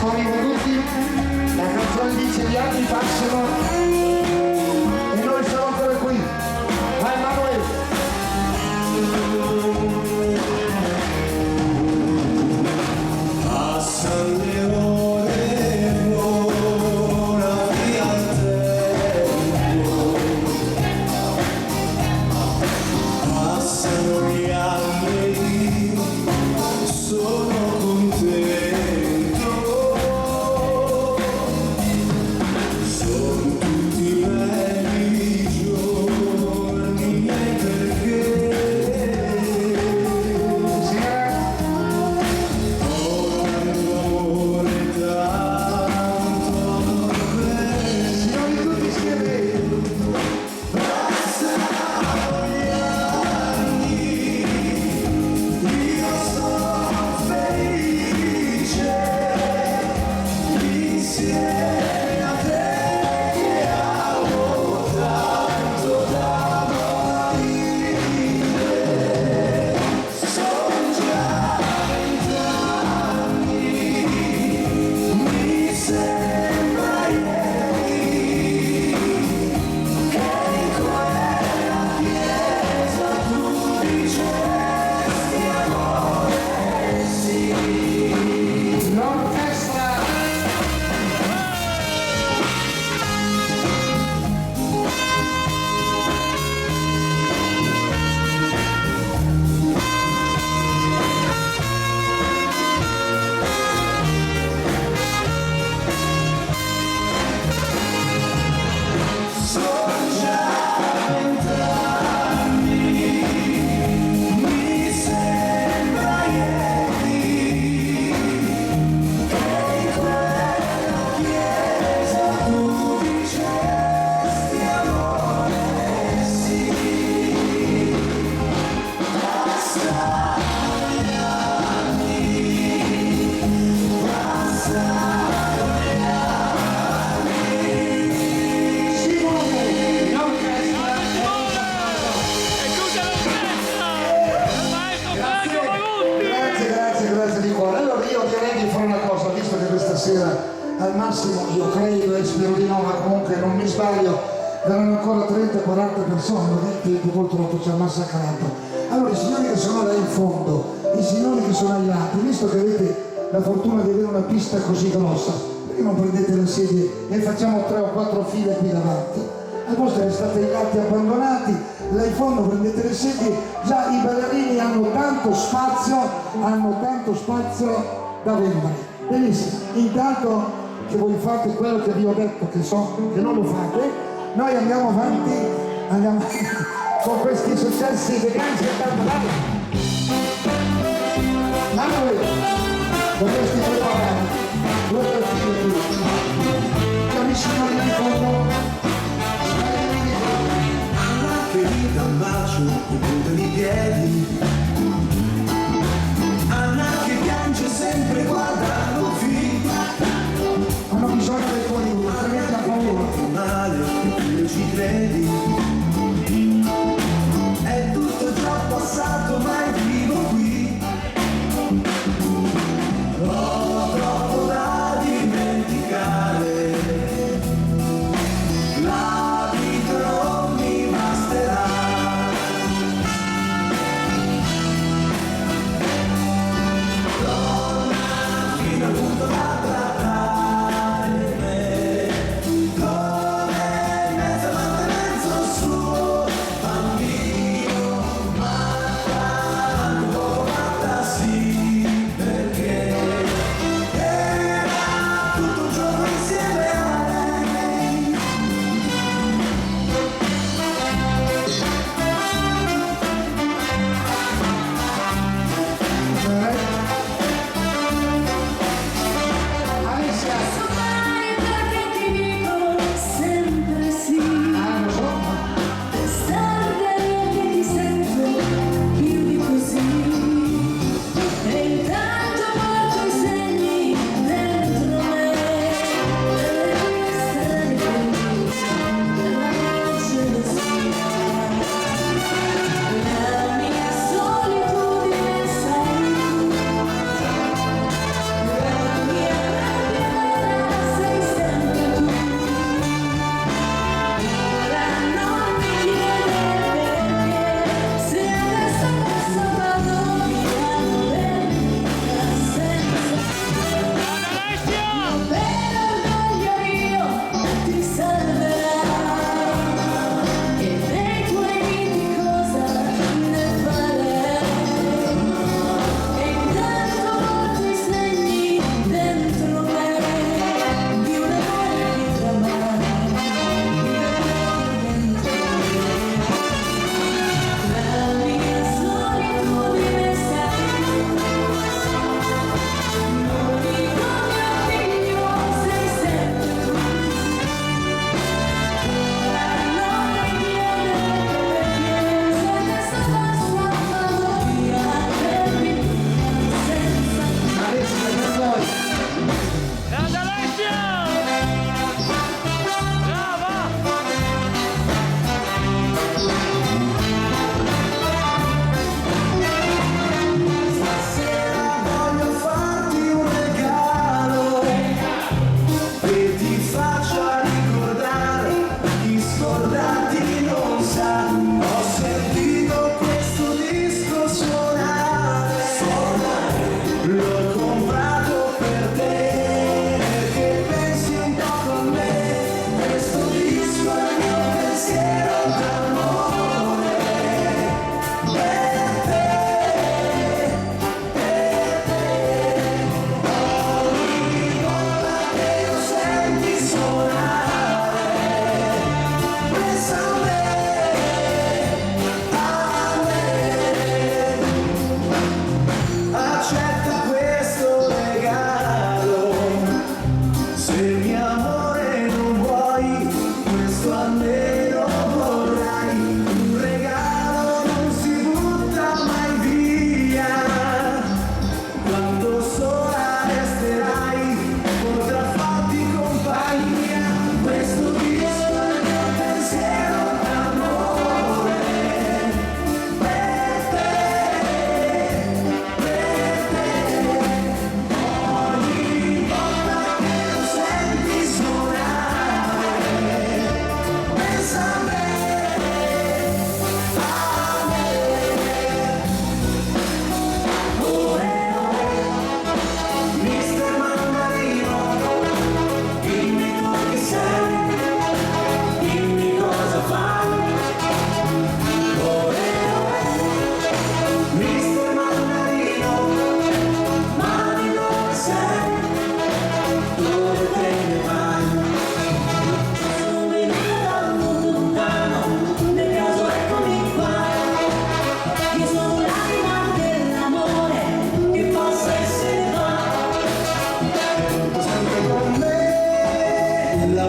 siamo vivi tutti, la canzone dice gli anni passano e noi siamo ancora qui. Vai Manuel! Passano le ore, vola via il tempo, passano gli anni, sono contento, sono tutti belli giorni miei perché ho tanto amore, tanto amore. Signori tutti insieme! Passano gli anni, io sono felice insieme a te che amo tanto da morire. Sono già 20 anni, mi sembra ieri che in quella chiesa tu dicesti amore sì. L'orchestra! Sono già 20 anni, mi sembra ieri che in quella chiesa tu dicesti amore sì. Passano gli anni, passano gli anni. Simone! L'orchestra! Grazie di cuore. Allora io direi di fare una cosa, visto che questa sera al massimo io credo e spero di no, ma comunque non mi sbaglio, verranno ancora 30-40 persone, il tempo purtroppo ci ha massacrato. Allora i signori che sono là in fondo, i signori che sono ai lati, visto che avete la fortuna di avere una pista così grossa, perché non prendete le sedie e facciamo 3 o 4 file qui davanti? Al posto restate i lati abbandonati, là in fondo prendete le sedie, già i ballerini hanno tanto spazio da vendere. Benissimo, intanto che voi fate quello che vi ho detto, che so che non lo fate, noi andiamo avanti con questi successi dei grandi spettacoli. Manuel, dovresti preparare 2 partite qui. Amici noi di fondo. Che mi dà un bacio in punta di piedi, Anna che piange sempre guardando film, Hanno bisogno del tuo aiuto, altrimenti ha paura. male, eppure ci credi, è tutto già passato ma è vivo qui, ho troppo da dimenticare, la vita non mi basterà.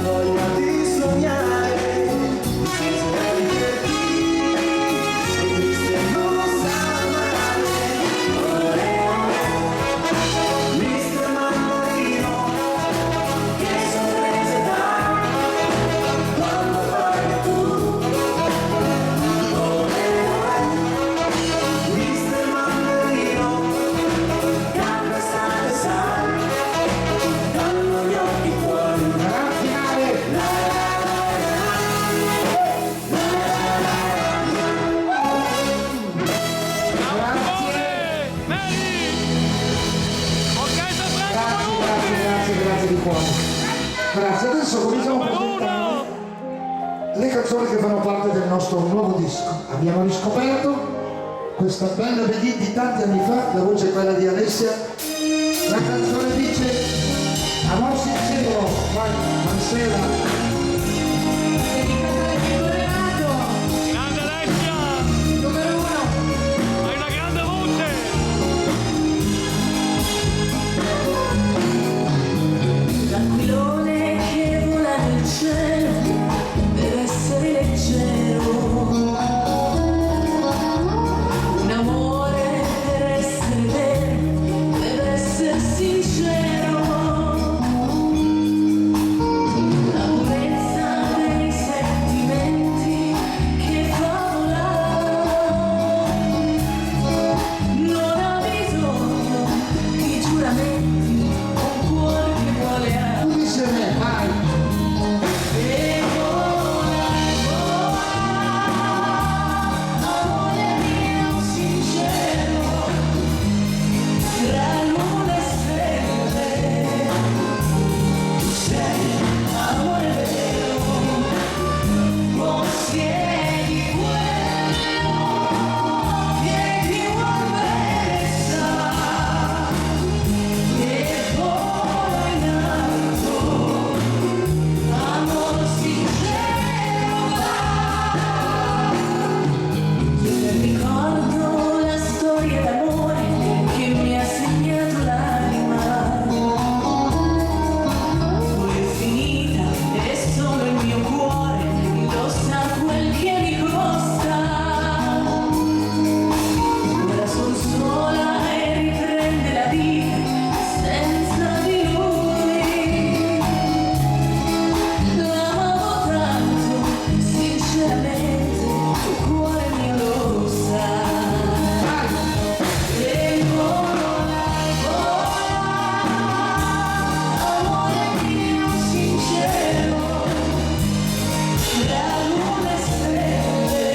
voglia di sognare, senza divertirti, sei triste e non lo sa male. Ore, mister Mandarino, che sorprese dai quando parli tu. Ore, mister Mandarino, cambia estate sai, danno gli occhi fuori. Gran finale. Grazie di cuore. Grazie, adesso cominciamo a presentare le canzoni che fanno parte del nostro nuovo disco. Abbiamo riscoperto questa bella Begin di tanti anni fa, la voce è quella di Alessia. La canzone dice Amor sincero, vai, Marcella. Grande Alessia! Numero 1! Hai una grande voce! L'aquilone che vola nel cielo deve essere leggero. Un amore per essere vero deve essere sincero. La purezza dei sentimenti che fa volare non ha bisogno di giuramenti, un cuore che vuole amare. Tu insieme, vai. E vola, amore mio sincero, tra luna e stelle, tu sei amore vero, possiedi quello che ti vuol bene sa, e vola in alto. Amor sincero va. Ricordo la storia d'amore che mi ha segnato l'anima. Poi è finita e solo il mio cuore lo sa quel che mi costa. Ora son sola e riprende la vita senza di lui. L'amavo tanto, sinceramente, il cuore mio lo sa. E vola, amore mio sincero, tra luna e stelle,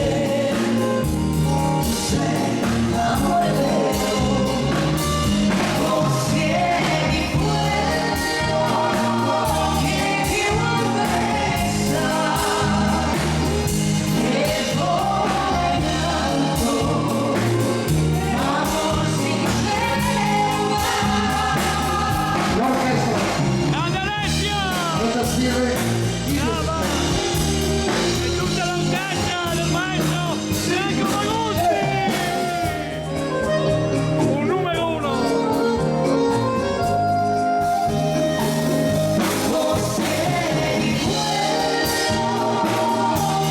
sei amore vero, possiedi quello che ti vuol bene sa, e vola in alto, amor sincero va. L'orchestra, Grande Alessia! questa scrive Brava! E tutta l'orchestra del maestro Franco Manuzzi! Un numero 1! Possiedi quello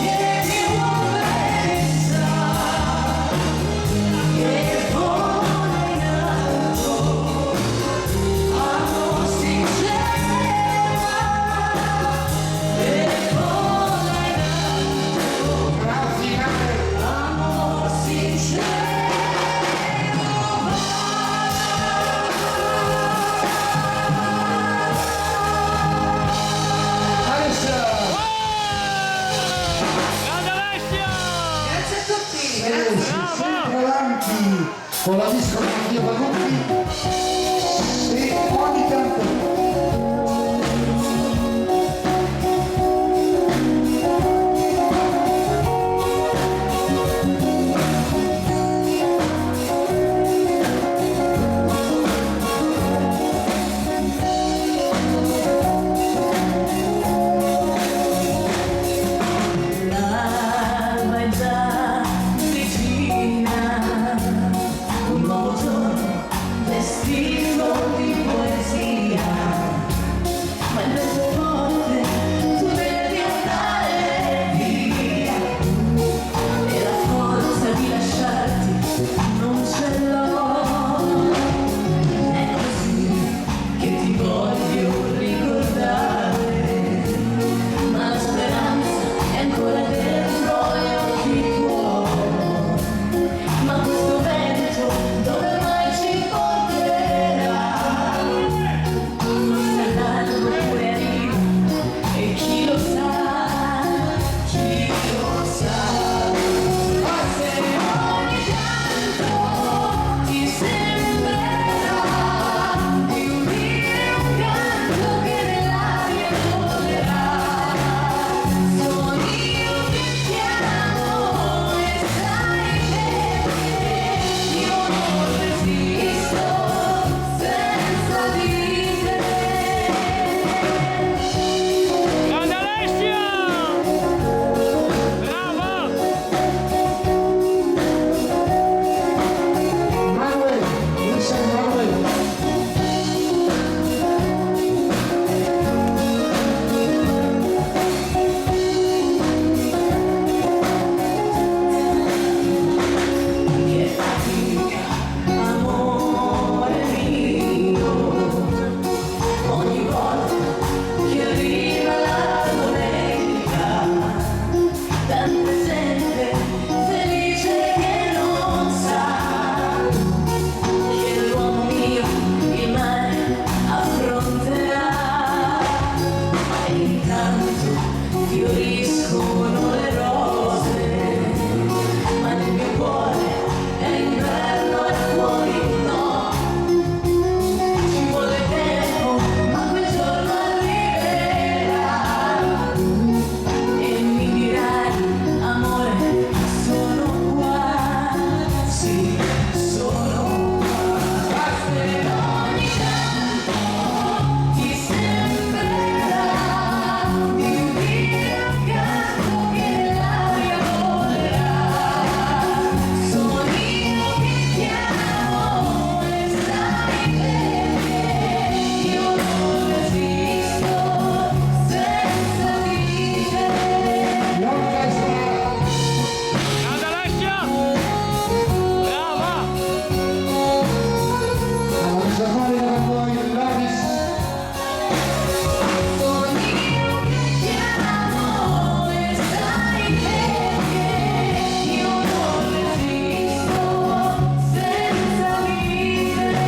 che ti vuol bene sa, e vola in alto, amor sincero va, e vola in alto, gran finale. amor sincero Alessia. Grande Alessia! Grazie a tutti. Sempre avanti con la discografia Panucchi e ogni tanto l'alba è già vicina, un nuovo giorno fioriscono le rose, ma nel mio cuore è inverno e fuori no. Ci vuole tempo, ma quel giorno arriverà e mi dirai, amore, sono qua, sì, sono qua. Se ogni tanto ti sembrerà di udire un canto che l'aria volerà, sono io che ti amo e sai perché io non resisto senza vivere. L'orchestra Grande Alessia! Brava! alla riservare per voi Loris. Sono io che ti amo e sai perché io non resisto senza vivere,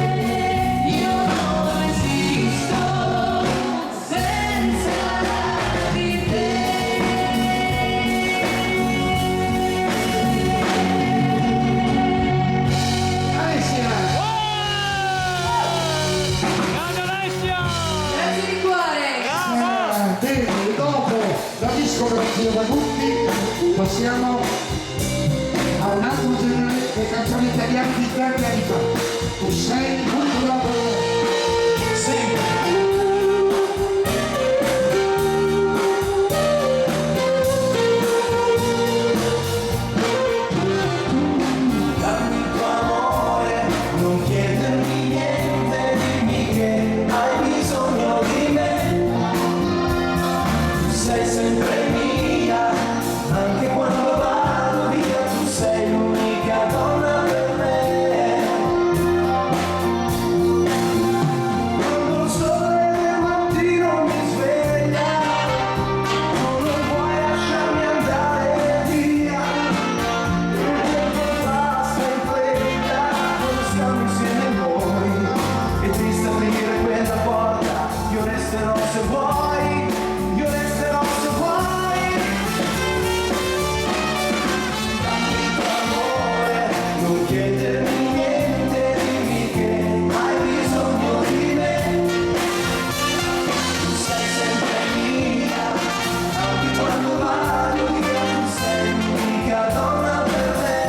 io non resisto senza di te. Alessia! Grande Alessia! Grazie di cuore. Brava! Bene, dopo la discografia da tutti passiamo a un altro genere di canzoni italiane di tanti anni fa. Tu sei culturato. Dammi il tuo amore, non chiedermi niente, dimmi che hai bisogno di me. Tu sei sempre mia, anche quando vado via, tu sei l'unica donna per me. Quando il sole del mattino mi sveglia, tu non puoi lasciarmi andare via. Basta in fretta, quando stiamo insieme noi, è triste aprire quella porta, io resterò se vuoi, io resterò se vuoi. Dammi il tuo amore, non chiedermi niente, dimmi che hai bisogno di me. Tu sei sempre mia, anche quando vado via, tu sei l'unica donna per me.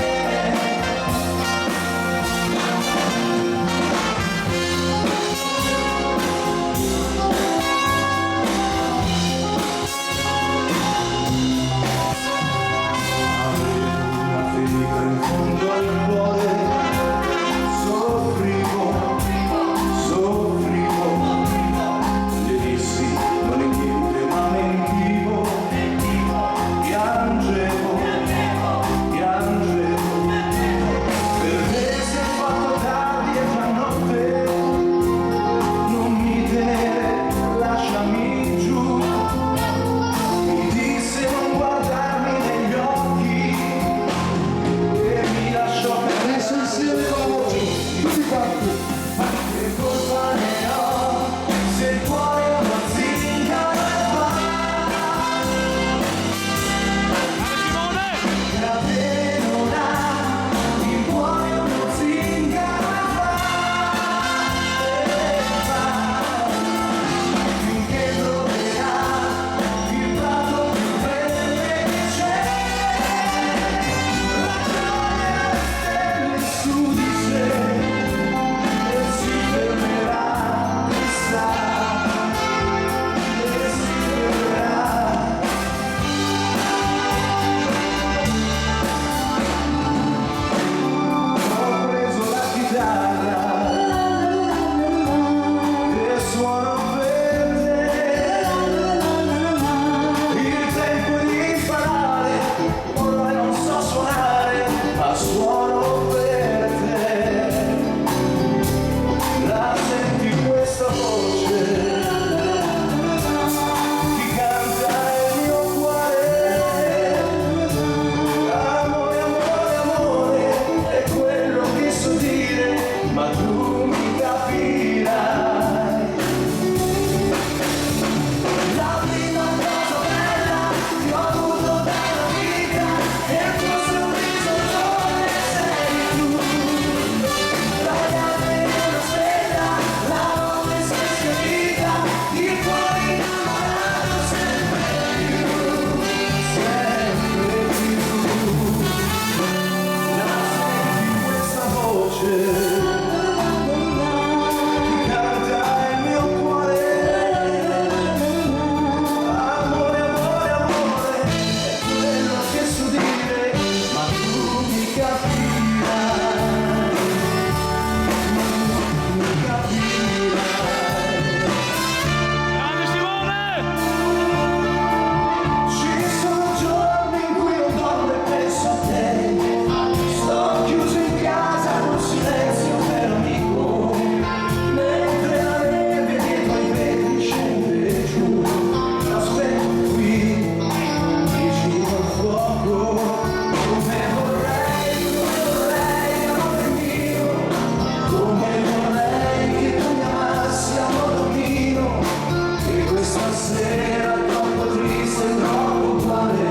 sera troppo triste, troppo uguale,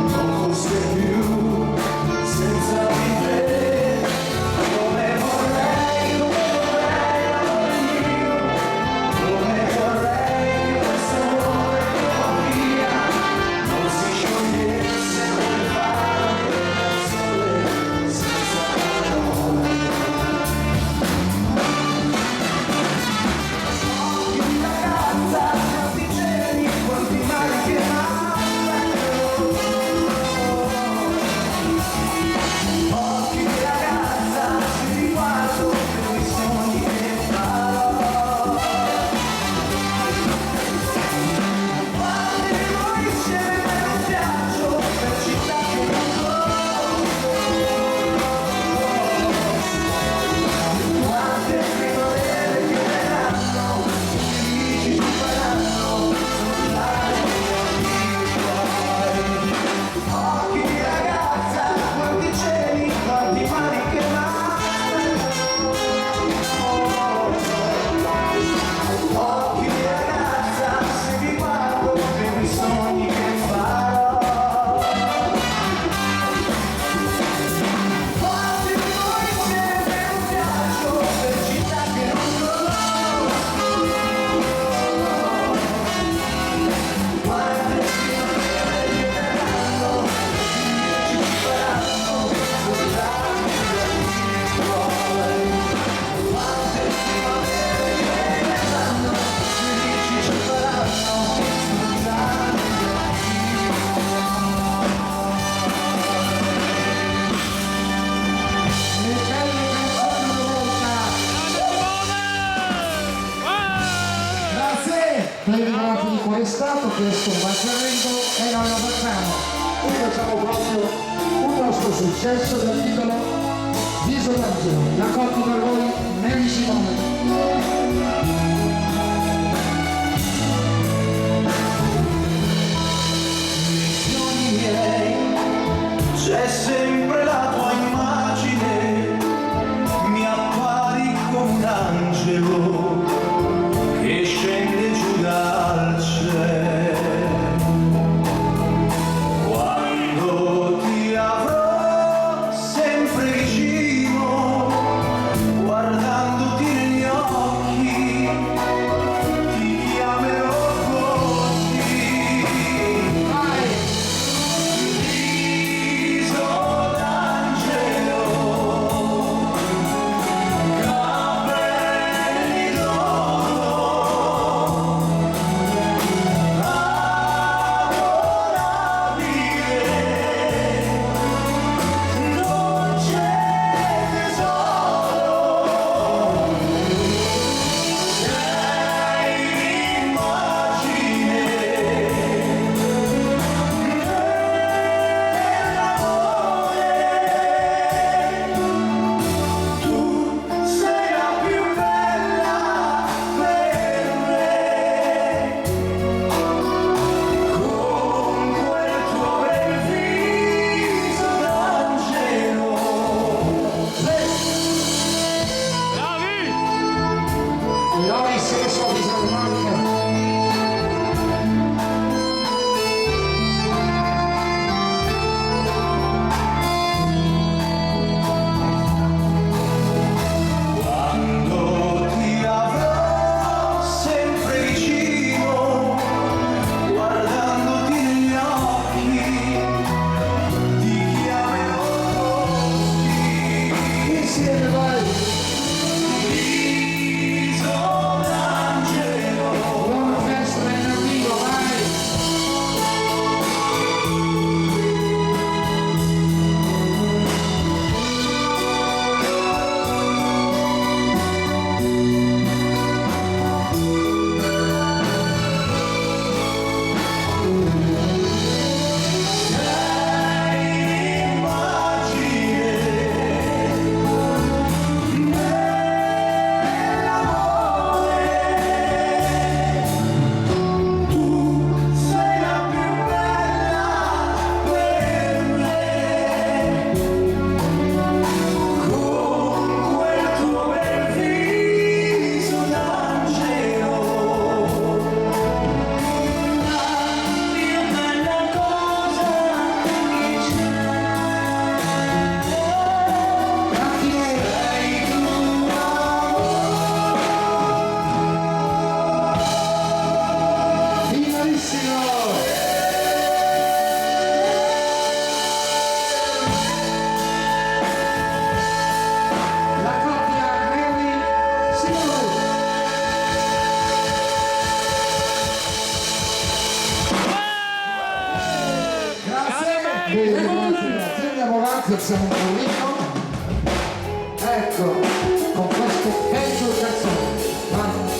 non fosse più senza di te. Come vorrei, amore mio, come vorrei che questo amore che via non si sciogliesse come fare del sole senza parole. Occhi di ragazza, quanti cieli, quanti mari che m'aspettano. Occhi di ragazza, se ti guardo per i sogni che farò. Quante di noi insieme per un viaggio, per città che non conosco. Quante primavere che verranno, felici ci faranno, sognare gli occhi tuoi. Occhi di ragazza, quanti cieli, quanti mari che m'aspettano. Occhi di ragazza, se vi guardo per i sogni che farò. Quanti di voi insieme per un viaggio, per città che non conosco. Quante primavere che verranno, felici ci faranno, sognare gli occhi tuoi. Quante primavere che verranno, felici ci faranno, sognare gli occhi tuoi. Le belle canzoni una volta. Grazie! Premi davanti di qual è stato, questo va Sanremo e noi lo facciamo. E facciamo proprio un nostro successo del titolo Viso d'Angelo. La coppia per voi, Nelly Simone. Sogni miei, c'è sempre la tua immagine, mi appari come un angelo che scende giù dal cielo. Quando ti avrò sempre vicino, guardandoti negli occhi, Bene, grazie. Andiamo avanti, alziamo un pochino. Ecco, con questo pezzo di canzone. Vai.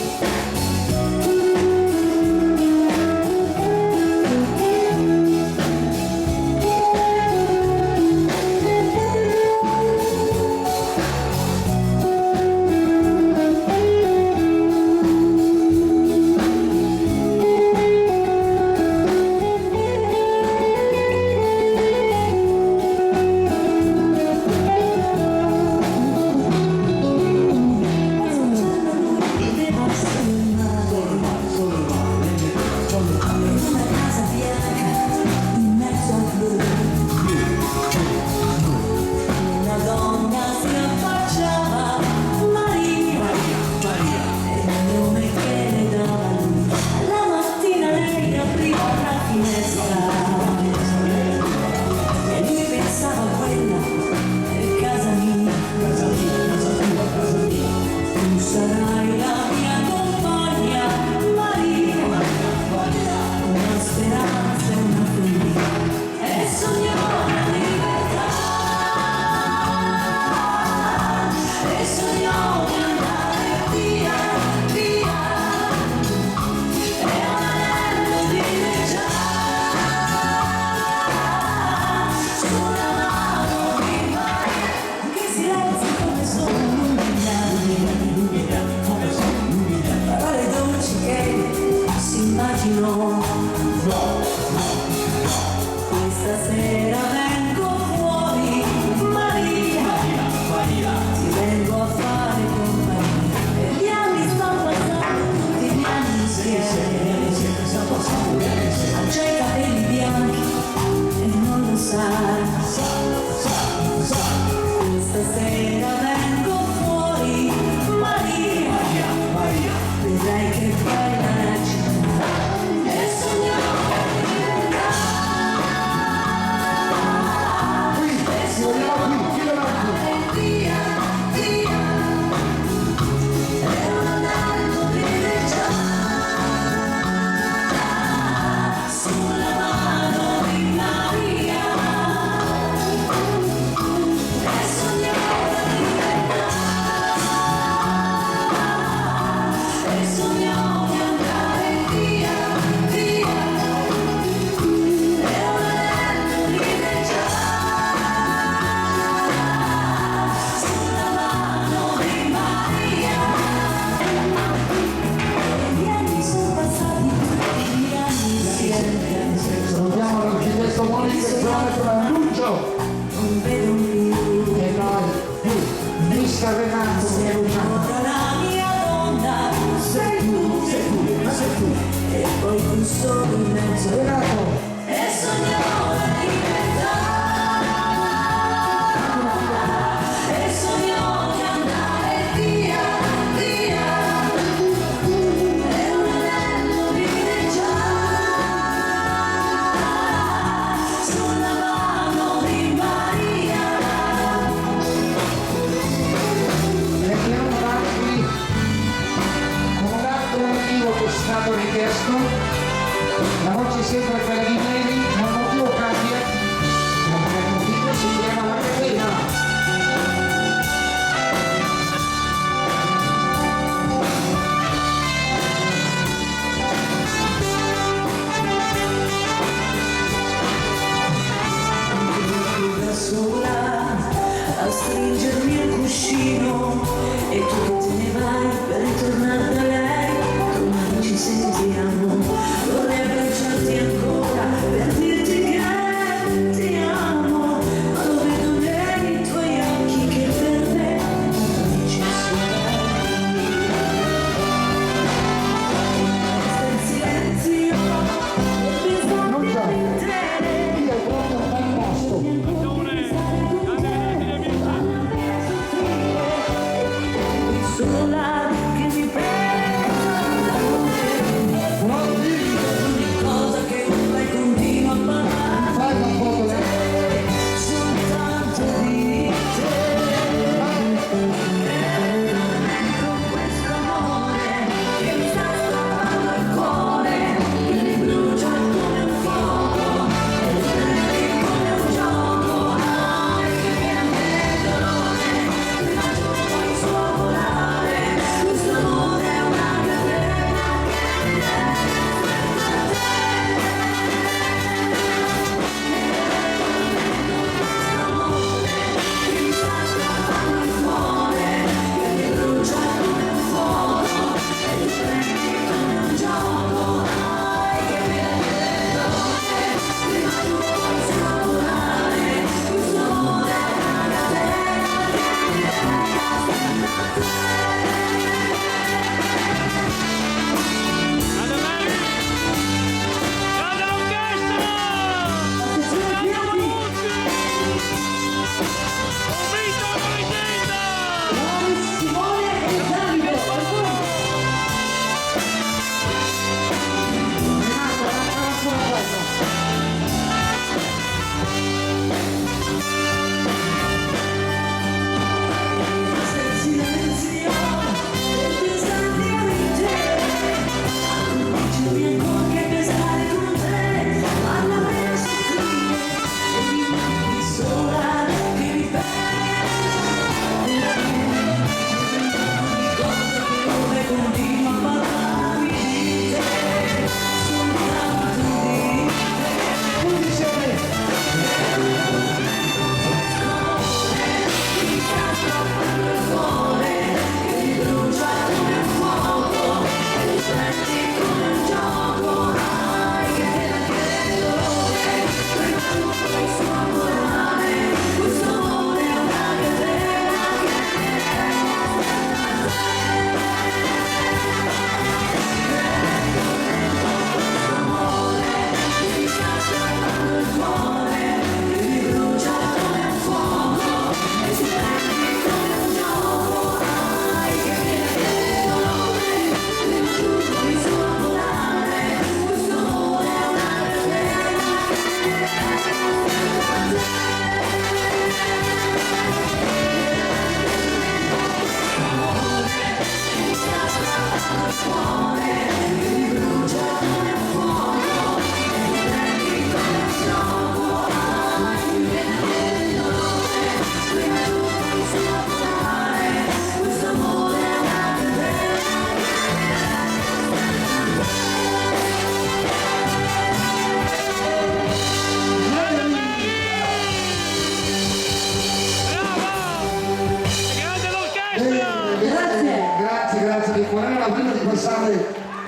Questa sera vengo fuori, Maria, ti vengo a fare compagnia. E gli anni stanno passando, tutti gli anni insieme. Ha già i capelli bianchi e non lo sai. Questa sera vengo fuori, Maria, vedrai che bella la città. E sogniamo non vedo più E noi, mister Renato, la mia donna, sei tu, e poi tu solo in mezzo Renato, e sogniamo la libertà, e sogniamo di andare via, e un anello vineggia sulla mano di Maria. e andiamo avanti con un altro motivo che è stato richiesto. La voce sempre quella di Mary, ma il motivo cambia. Il motivo si chiama la catena. Da sola a stringermi al cuscino e tu te ne vai per ritornare da lei. Domani ci sentiamo, vorrei abbracciarti ancora per dirti che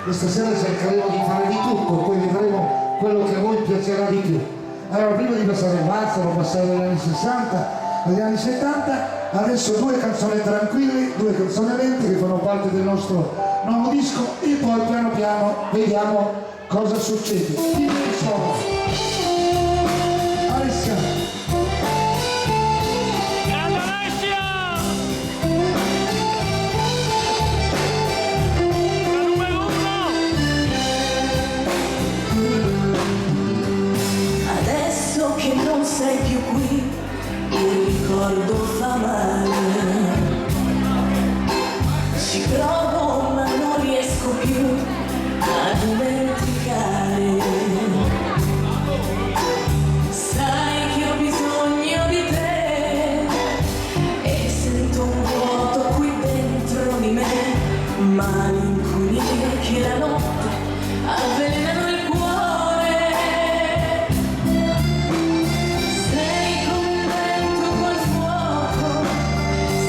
questa sera cercheremo di fare di tutto, poi vedremo quello che a voi piacerà di più. Allora, prima di passare il valzer, o passare dagli anni 60 agli anni 70, adesso due canzoni tranquille, due canzoni lente che fanno parte del nostro nuovo disco e poi piano piano vediamo cosa succede. Chi sono? Alessia. Grande Alessia! La numero 1! Adesso che non sei più qui, il ricordo fa male. Ci provo ma non riesco più a dimenticare. Sai che ho bisogno di te e sento un vuoto qui dentro di me, malinconie che la notte avvelenano il cuore. Sei come un vento col fuoco,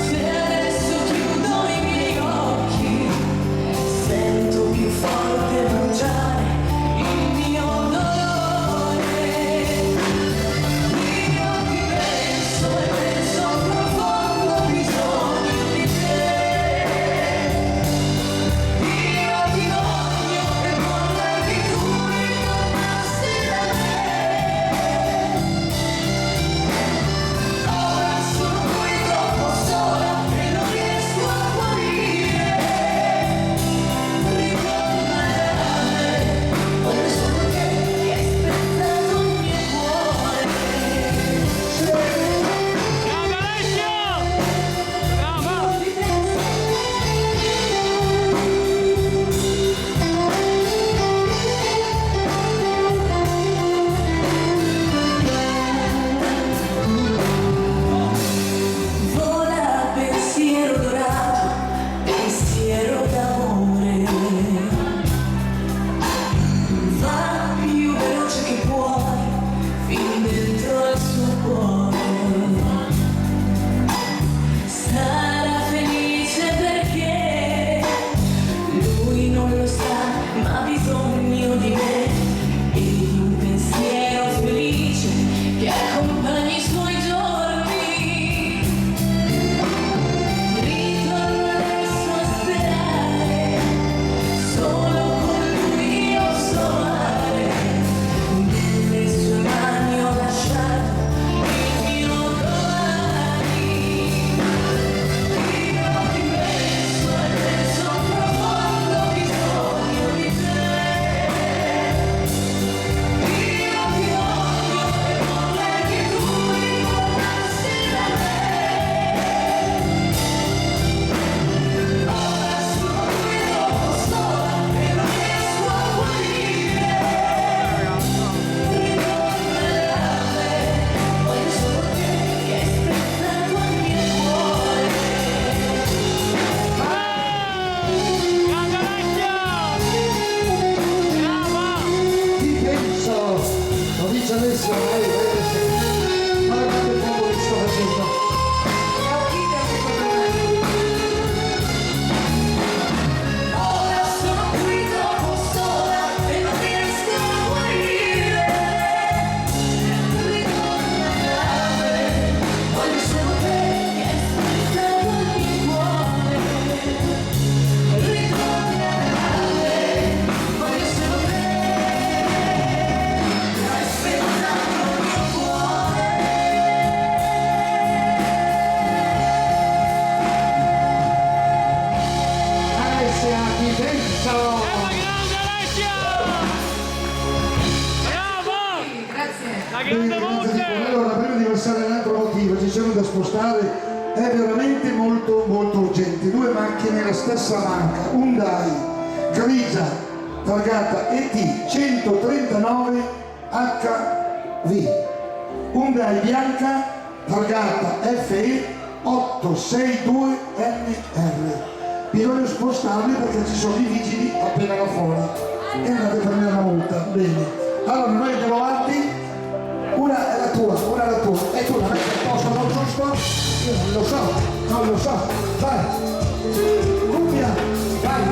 se adesso chiudo i miei occhi, sento più forte bruciare il mio dolore. Io ti penso e penso profondo, ho bisogno di te. Io ti voglio e vorrei che tu ritornassi da me. Ora sono qui troppo sola e non riesco a guarire. Ritorna da me, voglio solo te che hai spezzato il mio cuore. Grande Alessia! Brava! Vola pensiero dorato, pensiero d'amore. Va più veloce che puoi, fin dentro al suo cuore. Sarà felice perché lui non lo sa, ma ha bisogno di me e di un pensiero felice che accompagni i suoi giorni. Ritorno adesso a sperare, solo con lui io so amare. Nelle sue mani ho lasciato il mio domani. Io ti penso e penso profondo, ho bisogno di te. Io ti voglio e vorrei che tu ritornassi da me. Ora sono qui troppo sola e non riesco a guarire. Ritorna da me, voglio solo te che hai spezzato il mio cuore. Grande Alessia! Brava! Ti penso, lo dice adesso, guarda che poco che sto facendo. Ora sono qui troppo sola e non riesco a guarire. Ritorna da me, voglio solo te che hai spezzato il mio cuore. Ritorna da me, voglio solo te che hai spezzato il mio cuore. Alessia, ti penso. La grande Alessia! Brava! La grande voce! Allora, prima di passare all'altro motivo, ci sono da spostare, è veramente molto molto urgente. Due macchine, la stessa marca, Hyundai, grigia, targata ET 139 HV. Hyundai bianca, targata FE 862NR. Bisogna spostarli perché ci sono i vigili appena là fuori e andate a prendere la multa. Bene, allora noi andiamo avanti. Una è la tua, una è la tua, e tu la metti a posto, non giusto? Io non lo so, vai, cumbia, vai.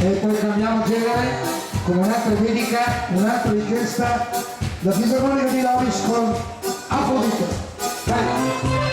e poi cambiamo genere con un'altra dedica, un'altra richiesta, la fisarmonica di Loris con Afrodite. Dai!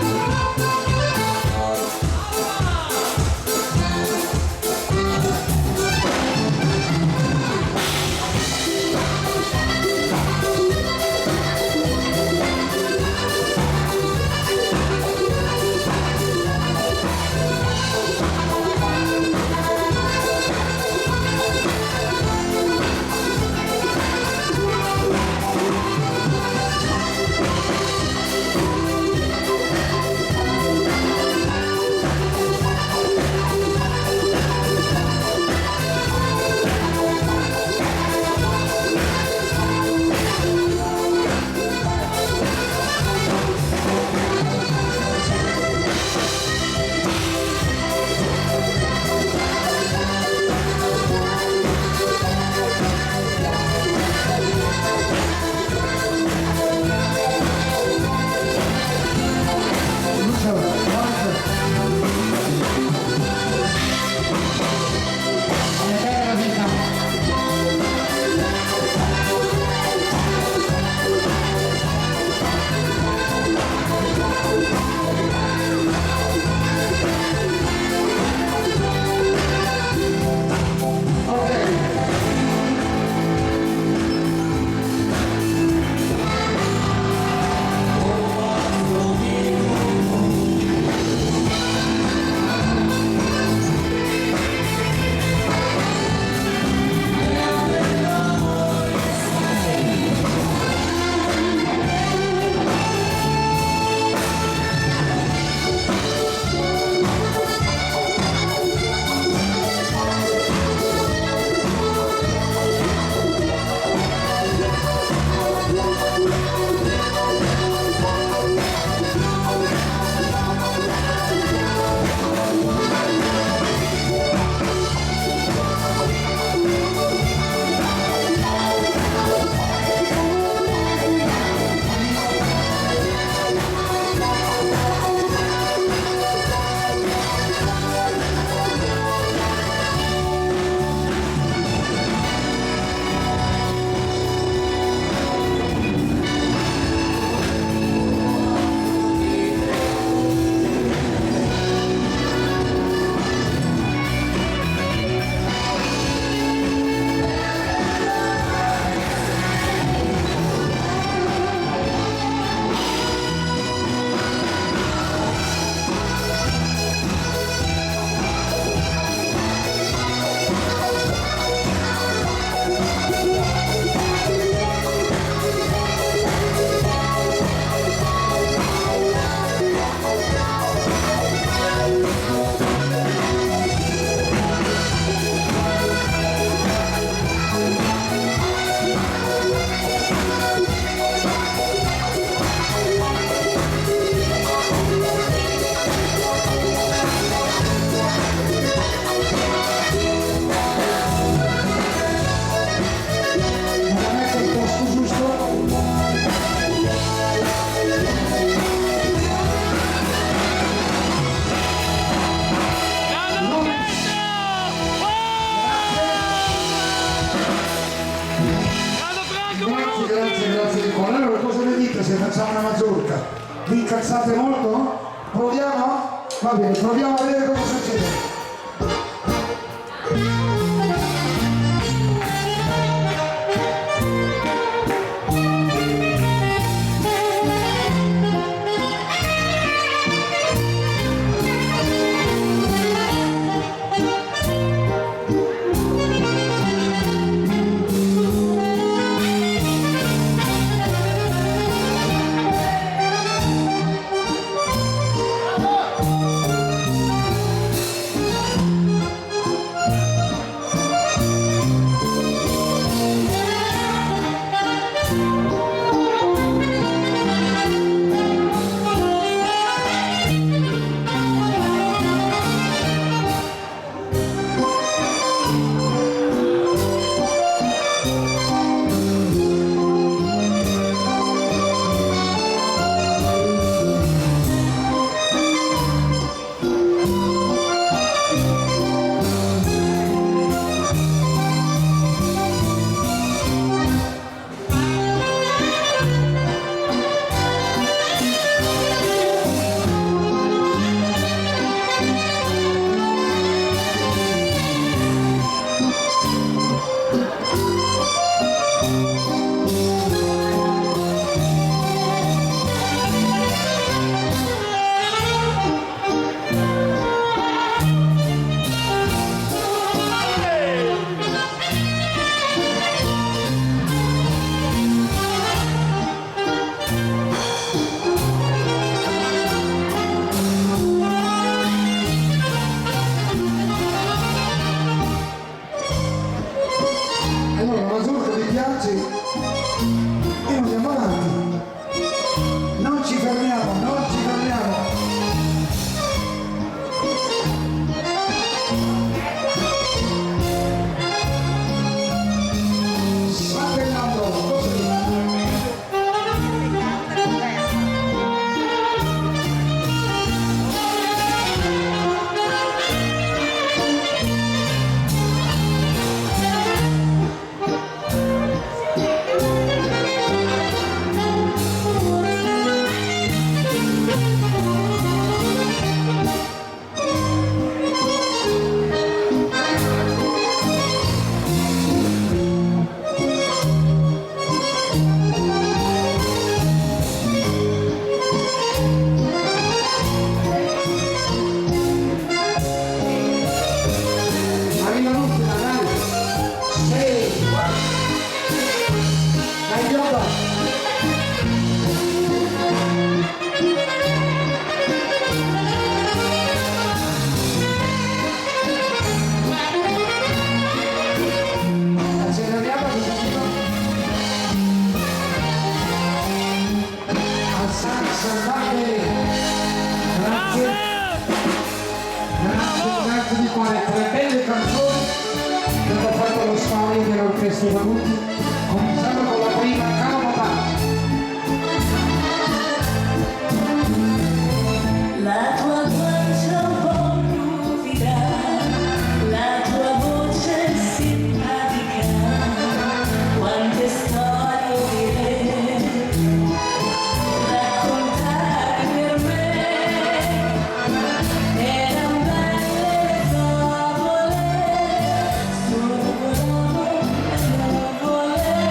Se facciamo una mazurka vi incazzate molto? Proviamo? Va bene, proviamo a vedere cosa succede. festival tutti, cominciamo con la prima canapa. La tua guancia un po' ruvida, la tua voce simpatica, quante storie direi, raccontare per me, erano belle favole, sul volo e nuvole.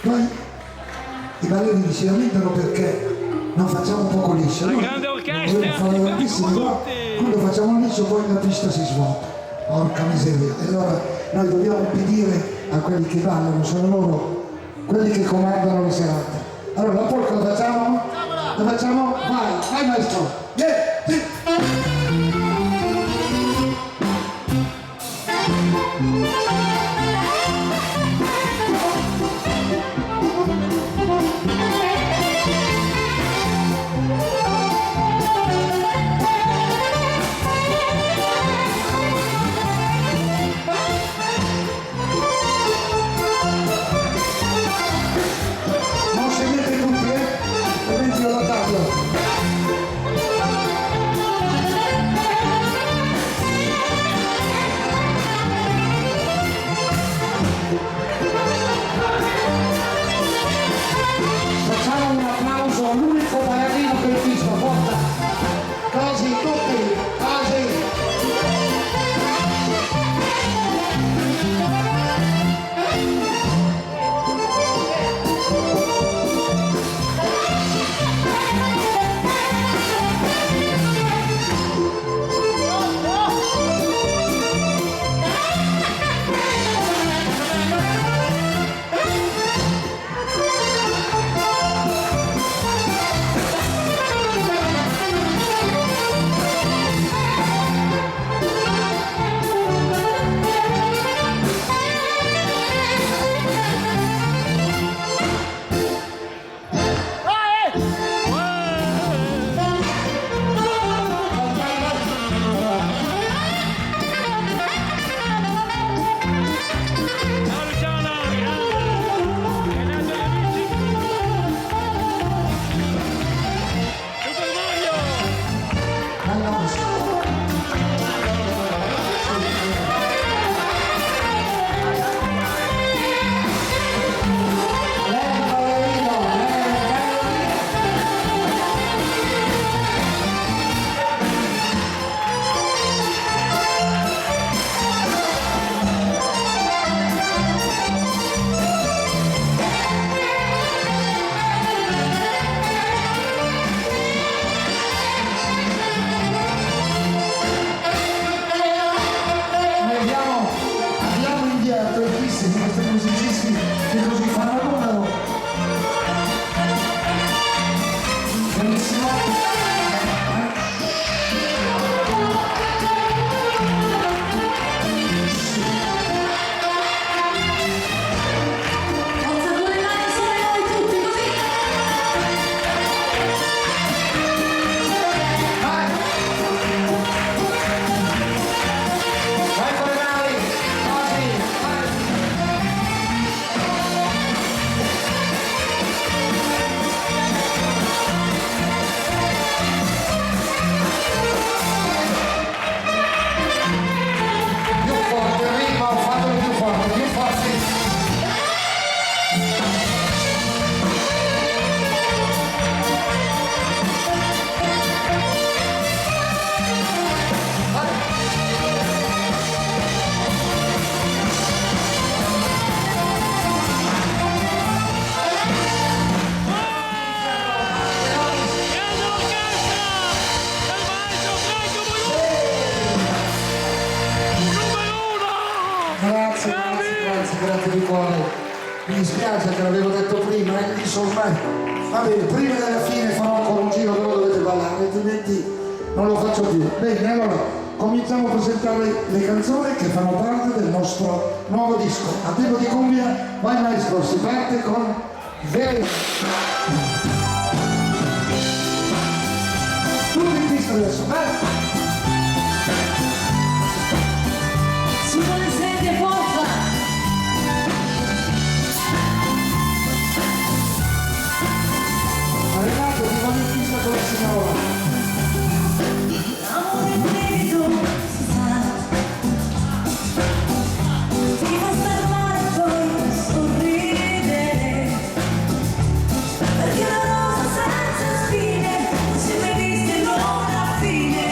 Poi i ballerini si lamentano perché non facciamo poco liscio. La grande orchestra, Dobbiamo fare i tantissimo, però tutti. quando facciamo liscio poi la pista si svuota. Porca miseria. E allora noi dobbiamo obbedire a quelli che ballano, sono loro quelli che comandano le serate. Allora la polka la facciamo? La facciamo? Vai maestro! Sì. Non scendete tutti, altrimenti io la taglio. Facciamo un applauso all'unico ballerino che ho visto, forza! Così, tutti, così! Ciao Luciano, grande amici. Super Mario. Noi abbiamo indietro tantissimi questi musicisti che così fanno il numero. Benissimo. Alzate le mani insieme a noi tutti così. Vai con le mani, così, vai. Più forte, il ritmo, fatelo più forte, più forte. Grande orchestra del maestro Franco Boiù. Numero uno. Grazie di cuore. Mi dispiace che l'avevo detto prima, insomma, va bene, prima della fine farò ancora un giro dove dovete ballare, altrimenti non lo faccio più. Bene, allora cominciamo a presentare le canzoni che fanno parte del nostro nuovo disco. A tempo di cumbia, vai maestro, si parte con Vero. Tutti in pista adesso, vai! Sulle sedie, forza! Renato, ti voglio in pista con la signora. Amore vedo, si sa. Ti fa fermare e poi sorridere. Perché la rosa senza spine non si è mai vista in una fine.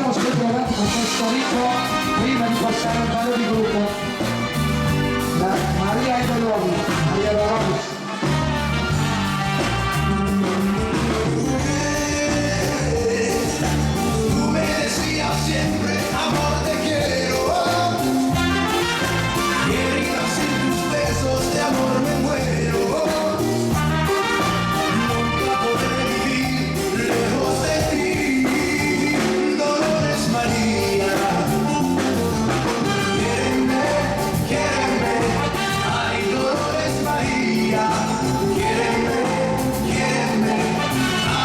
possiamo scendere avanti con questo ritmo prima di passare al ballo di gruppo. La Maria Idolovi, Maria Idolovi. Tú me decías siempre, amor te quiero. Querida, sin tus besos de amor me muero. Nunca podré vivir lejos de ti. Dolores María. Quiéreme, quiéreme. Ay, Dolores María. Quiéreme, quiéreme.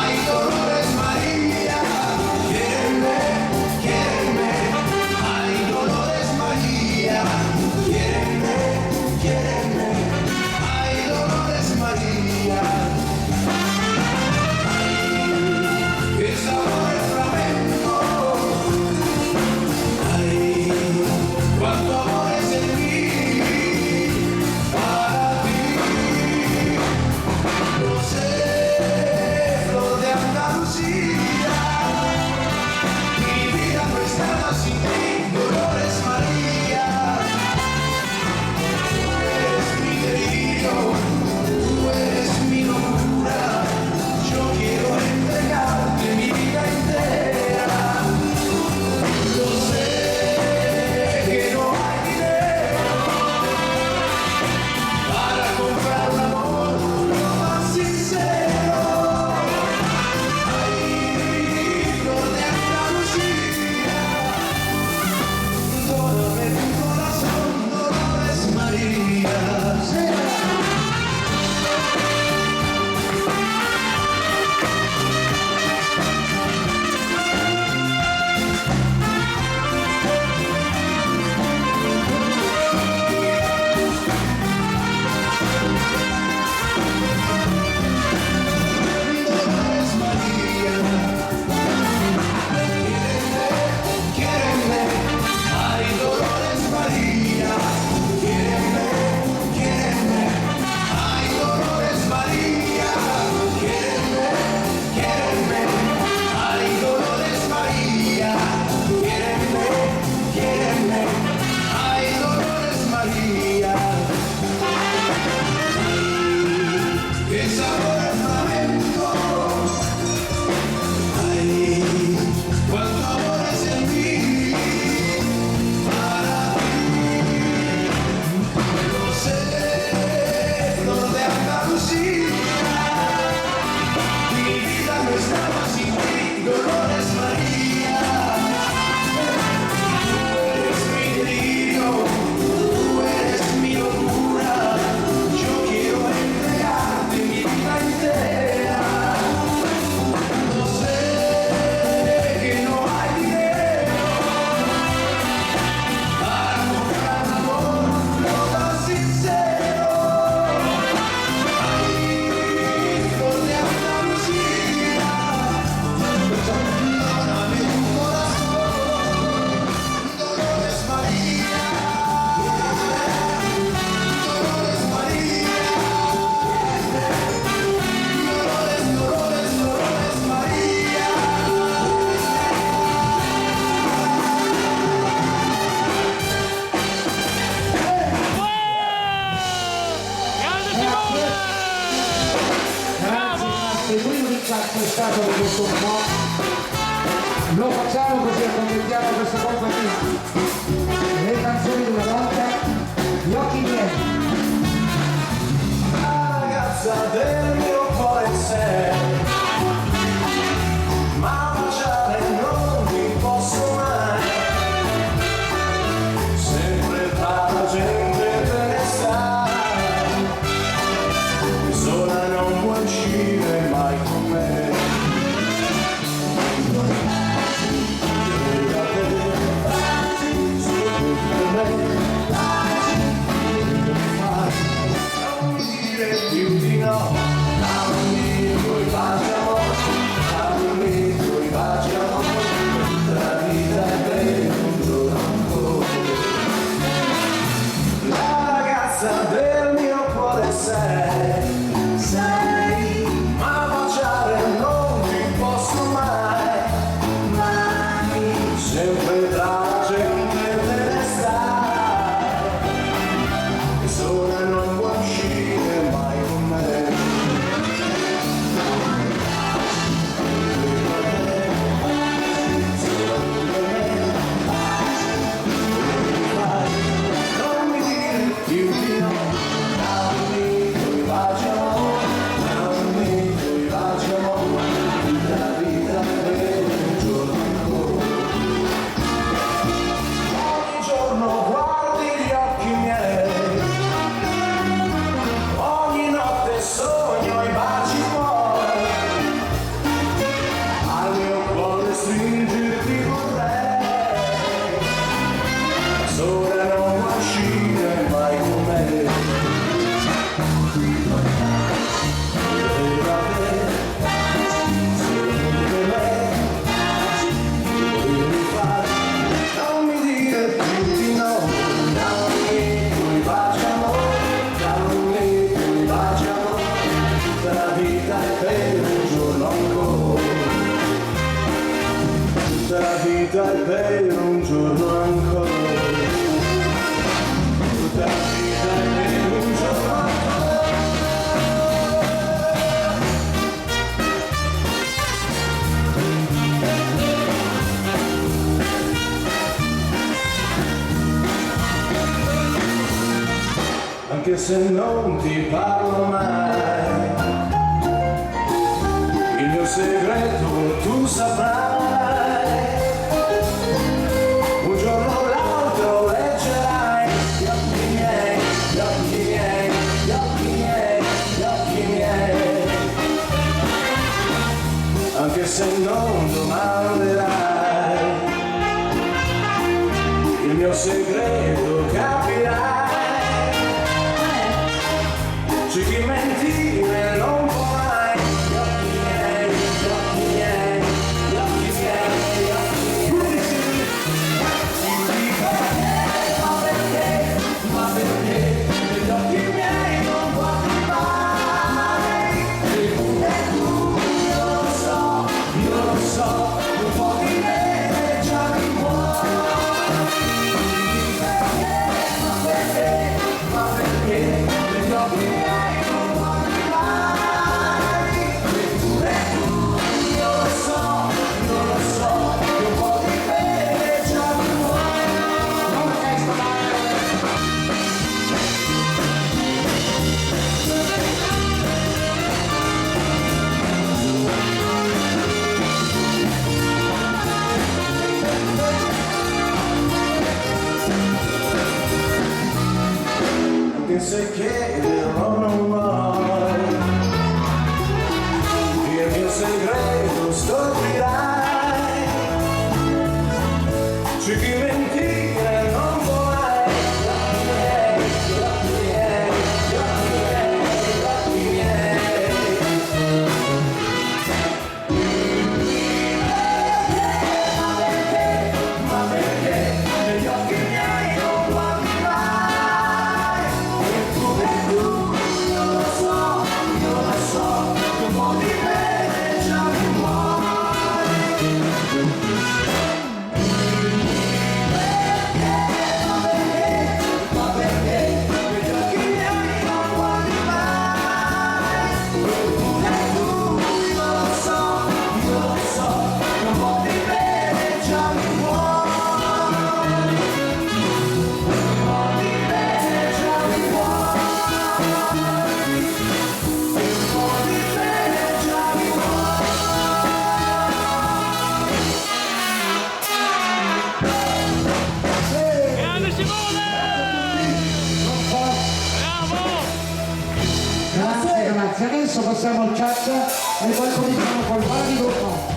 Ay, Dolores María. Quiéreme, quiéreme. Ay, Dolores María. Quiéreme, quiéreme. Ay, Dolores María. Ay, qué sabor el flamenco. Ay, cuánto amor es en mí para ti. No sé, flor de Andalucía, mi vida no es nada sin ti, Dolores María. Tú eres mi delirio, tú eres mi locura. Yo quiero entregarte mi vida entera. Yo sé que no hay dinero para comprar un amor lo más sincero. Ay, flor de Andalucía, dóname tu corazón, Dolores María. Dolores María, quiéreme, ay, Dolores María, quiéreme, quiéreme, ay, Dolores María, quiéreme, quiéreme, ay, Dolores María, quiéreme, quiéreme, ay, Dolores María. Qué sabor el flamenco. Ay, cuánto amor es en mí para ti. No sé, flor de Andalucía, mi vida no es nada sin ti, Dolores María. Tú eres mi delirio, tú eres mi locura. Yo quiero entregarte mi vida entera. No sé que no hay dinero para comprar un amor lo más sincero. Ay, flor de Andalucía, dóname tu corazón, Dolores María. Dolores María. Dolores, Dolores, Dolores María. Grande Simone! Grazie, il primo ringraziamento è stato di questo po'. Lo facciamo così accontentiamo questa compagnia. Le canzoni della volta, gli occhi miei. Ragazza del mio cuore sei, ma baciare non ti posso mai. Sempre tra la gente te ne stai, sola non vuoi uscire mai con me. Io da te tutta la vita è per un giorno ancora, tutta la vita è per un giorno ancora. Anche se non ti parlo mai, il mio segreto tu saprai, un giorno o l'altro leggerai gli occhi miei, gli occhi miei, gli occhi miei, gli occhi miei, anche se non domanderai, il mio segreto capirai. C'è chi mentire non può mai, gli occhi miei, gli occhi miei, gli occhi miei, gli occhi miei. Ma perché, negli occhi miei non guardi mai? E tu, io lo so, un po' di me già mi vuoi. Ma perché, negli occhi miei se chiederò non vuoi, il mio segreto scoprirai, c'è chi mentire non vuoi, gli occhi miei, gli occhi miei, gli occhi miei, gli occhi miei. Ma perché, negli occhi miei non guardi mai? Io lo so, un po' di me già mi vuoi. Ma perché, negli occhi miei non guardi mai? Eppure tu, io lo so, un po' di me già mi vuoi. Un po' di me già mi vuoi. Grande Simone! Bravo! Grazie, grazie. Adesso passiamo al chat e poi cominciamo col valido. No.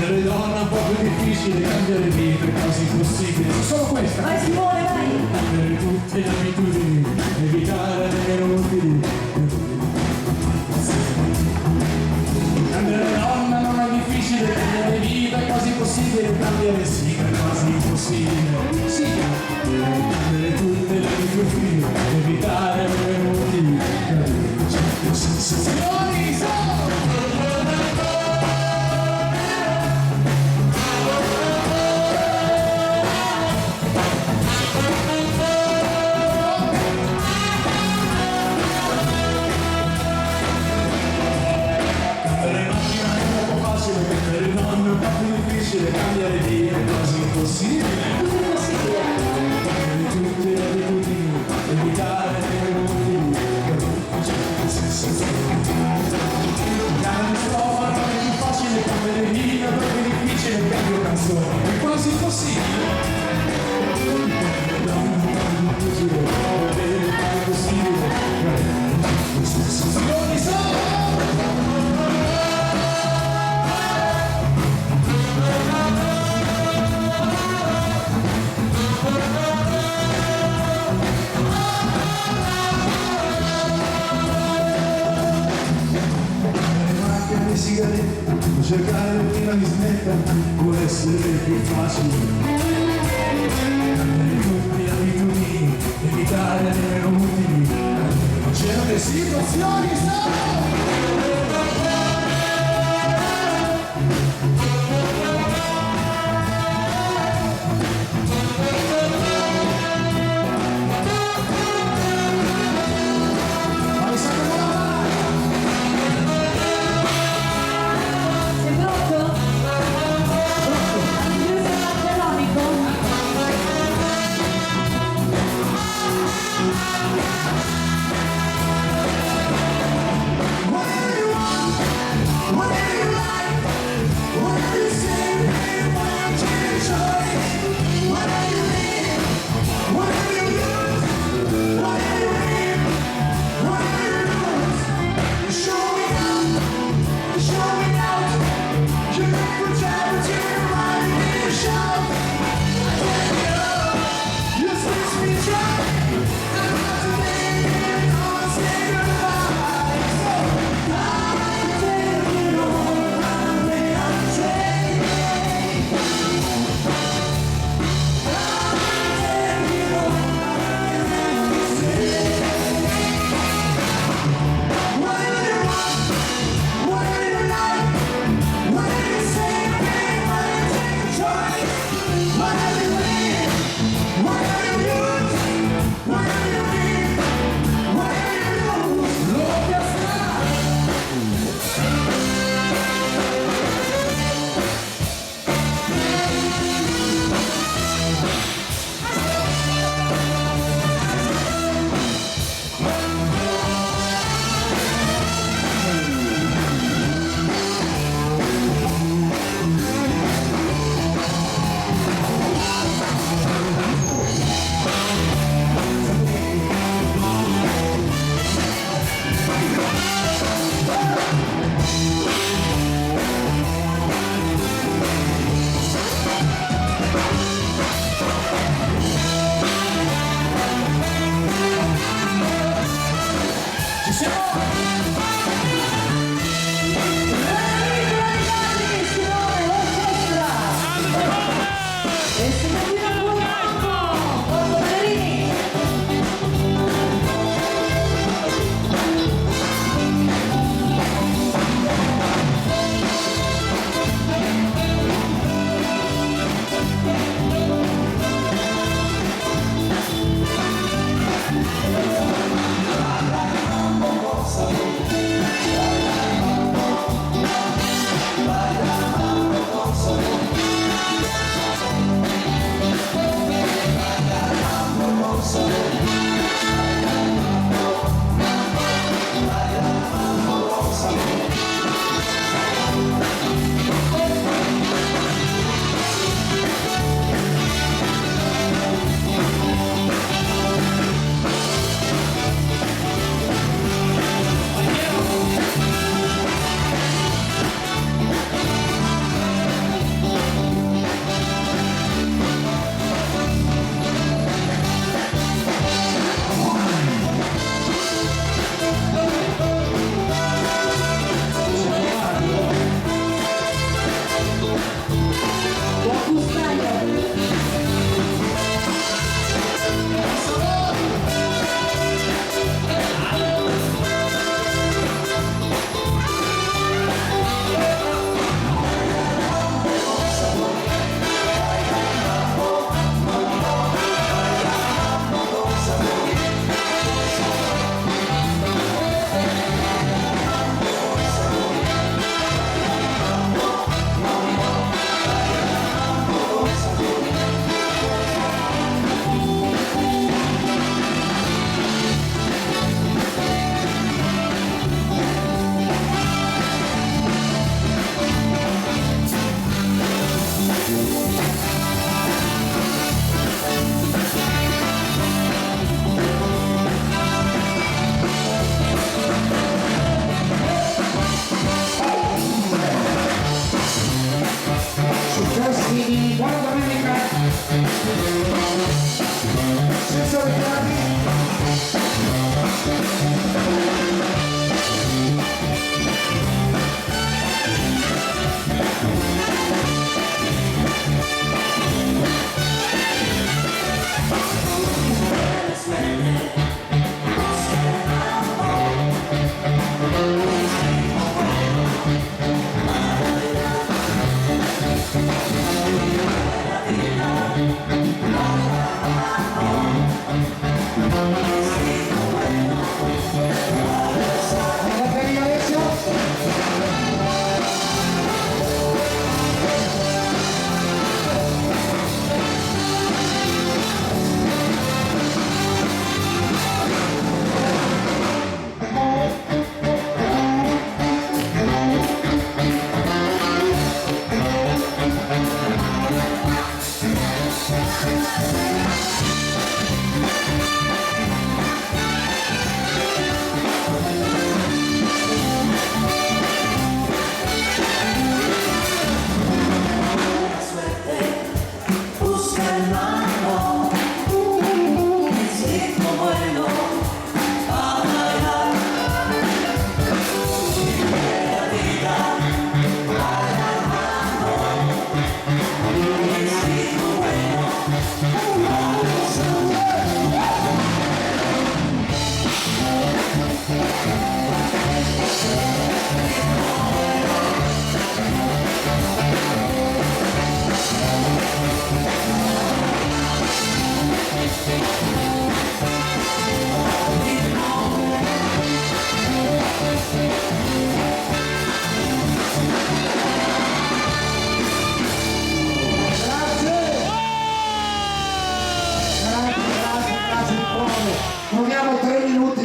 Per le donne è un po' più difficile cambiare vita, è quasi impossibile. Solo questa. Vai Simone, vai! Cambiare tutte le abitudini, evitare le inutili. Cambiare donna non è difficile, cambiare vita è quasi impossibile, cambiare sì è quasi impossibile. Sì, cambiare tutte le abitudini, evitare le inutili. Certe sensazioni sono. Cambiare vita è quasi impossibile. Cambiare tutte le abitudini, evitare le inutili. Cambiare strofa non è più facile, cambiare vita perché è difficile, cambio canzone è quasi impossibile. Non è difficile, è possibile. Sensazioni sono. Cercare prima di smetta può essere più facile. Cambiare tutte le abitudini, evitare le inutili. Certe situazioni sono. Sa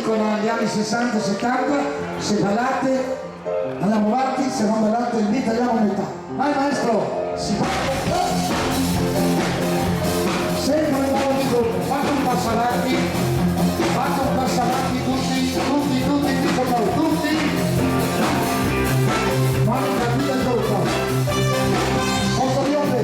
dicono gli anni 60, 70, se ballate andiamo avanti, se non ballate vi tagliamo metà. Vai maestro, si parte. Sempre un po' di gruppo, fate un passo avanti tutti, con noi, tutti. Monica, guida il gruppo. Molto bionde.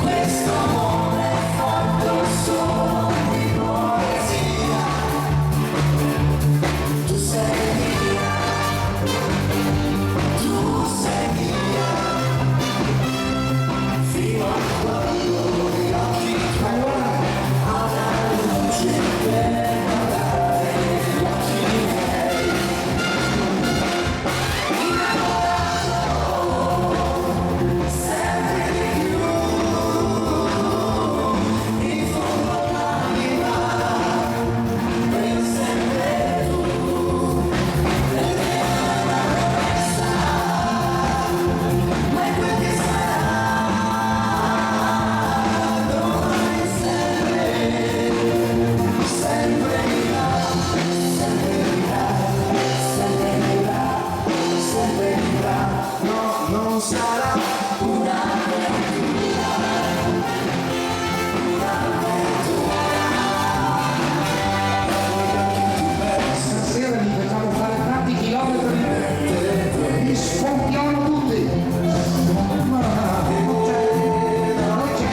Questo amore è fatto solo di poesia. Tu sei mia, fino a quando gli occhi tuoi avranno luce per guardare gli occhi miei. Innamorato sempre di più, in fondo all'anima per sempre tu, per me è una promessa, ma è quel che sarà domani sempre vivrà, sempre vivrà, no, non sarà Stasera vi facciamo fare tanti chilometri, vi sfompiamo tutti. Ma non c'è.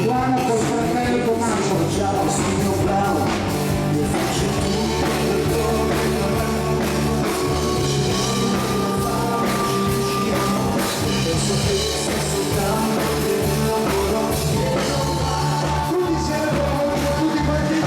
Buona col fratello Tommaso. Tutti siete tutti quanti.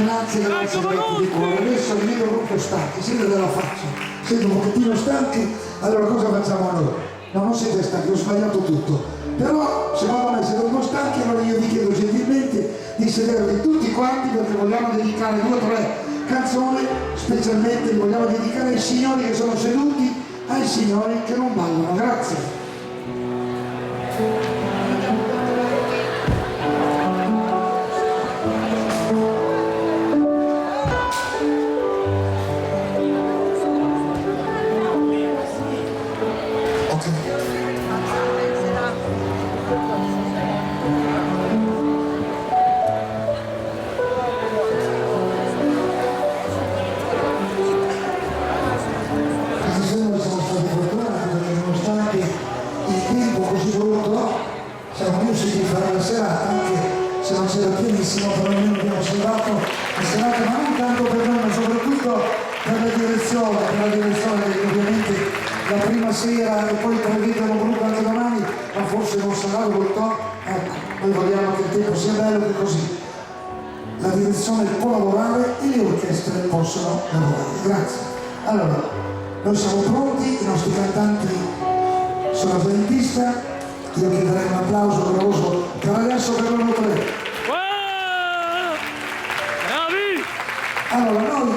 Grazie, grazie di cuore. Adesso vi vedo proprio stanchi, siete della faccia, siete un pochettino stanchi, allora cosa facciamo noi? No, non siete stanchi, ho sbagliato tutto. Però secondo me siete un po' stanchi, allora io vi chiedo gentilmente di sedervi tutti quanti perché vogliamo dedicare 2 o 3 canzoni, specialmente li vogliamo dedicare ai signori che sono seduti, ai signori che non ballano. Grazie. Siamo riusciti a fare la serata, anche se non c'era pienissimo, però almeno abbiamo salvato la serata, ma non tanto per noi, ma soprattutto per la direzione che ovviamente la prima sera e poi prevedono gruppo anche domani, ma forse non sarà l'ultimo. Ecco, noi vogliamo che il tempo sia bello che così la direzione può lavorare e le orchestre possono lavorare. Grazie. Allora, noi siamo pronti, i nostri cantanti sono già in pista. Io chiederei un applauso caloroso per adesso per loro 3. Allora, noi,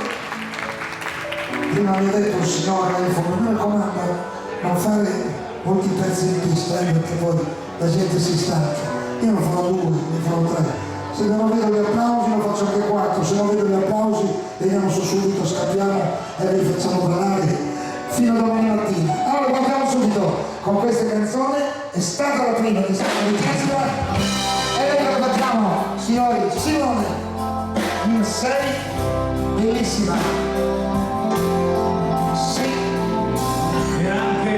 prima mi ha detto il signore Iphone, noi comanda non fare molti pezzi in pista, perché poi la gente si stanca. Io ne farò 2, ne farò 3. Se non vedo gli applausi ne faccio anche 4, se non vedo gli applausi veniamo su subito, scappiamo e li facciamo ballare fino a domani mattina. Allora partiamo subito con questa canzone. È stata la prima, è stata l'ultima e noi lo facciamo, signori. Simone, sei bellissima. Sì. Era anche,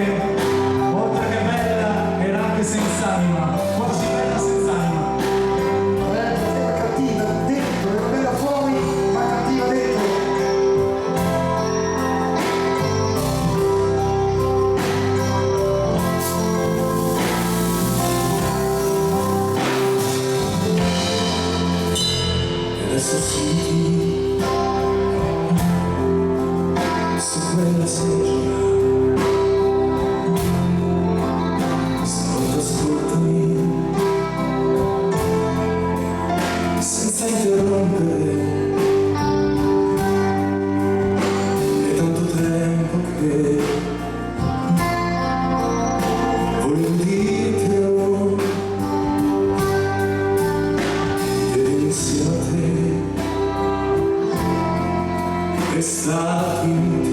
oltre che bella, era anche senza anima, quasi bella senza anima. Era cattiva dentro, era bella fuori, ma cattiva dentro. Adesso sì, su quella sedia, ascoltami, senza interrompere, è tanto tempo che voglio dirtelo, ed insieme a te. È stato inutile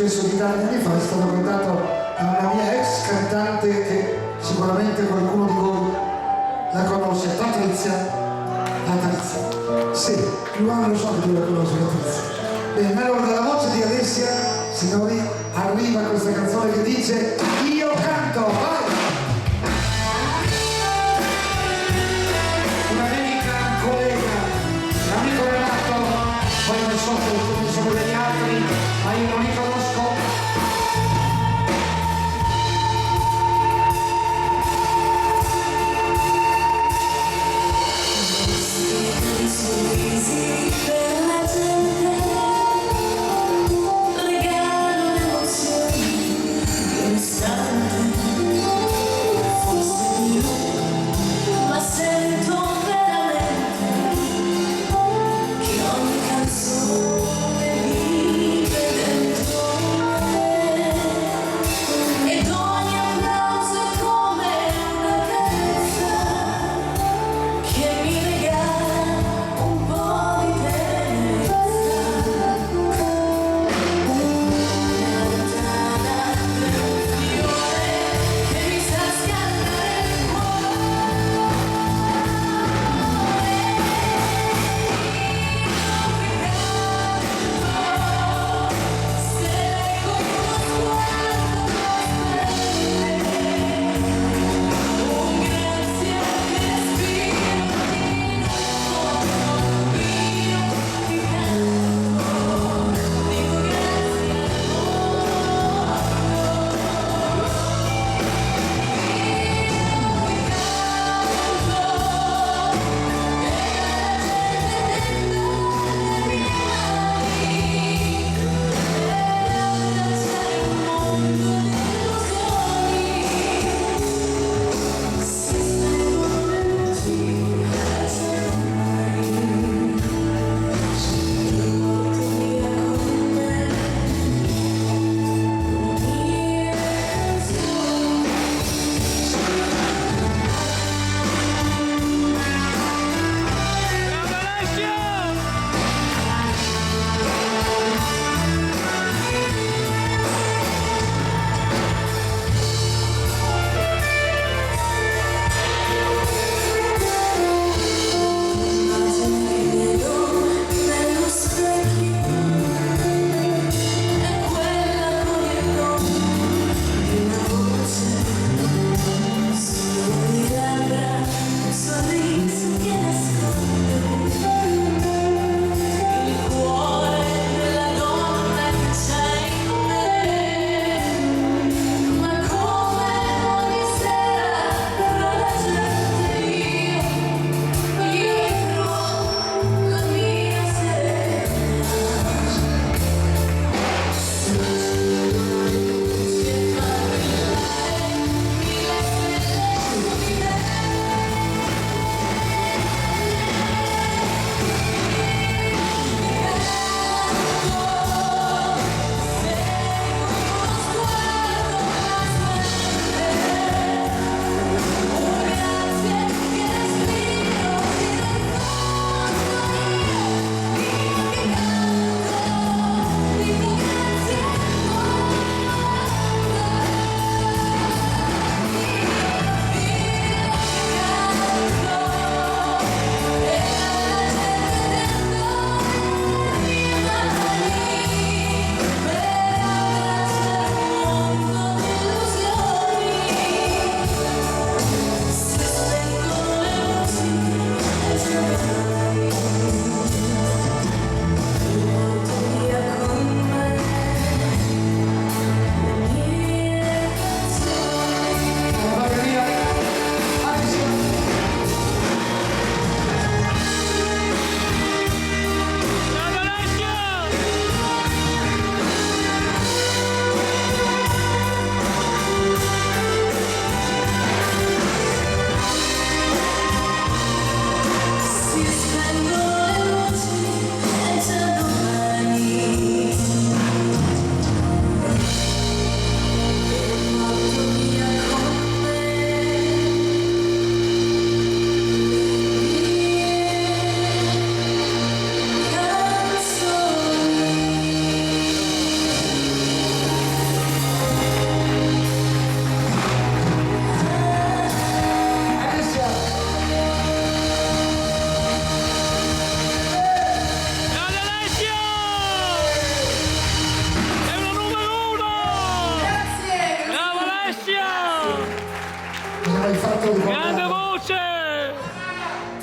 successo di tanti anni fa, è stato cantato da una mia ex cantante che sicuramente qualcuno di voi la conosce, Patrizia. Sì, Luana lo so che tu la conosci, Patrizia. Bene, allora dalla voce di Alessia, signori, arriva questa canzone che dice Io canto, vai! Un'amica, collega, l'amico Renato, poi non so se sono degli altri, ma io non li conosco. I sorrisi per la gente regalano emozioni di un istante.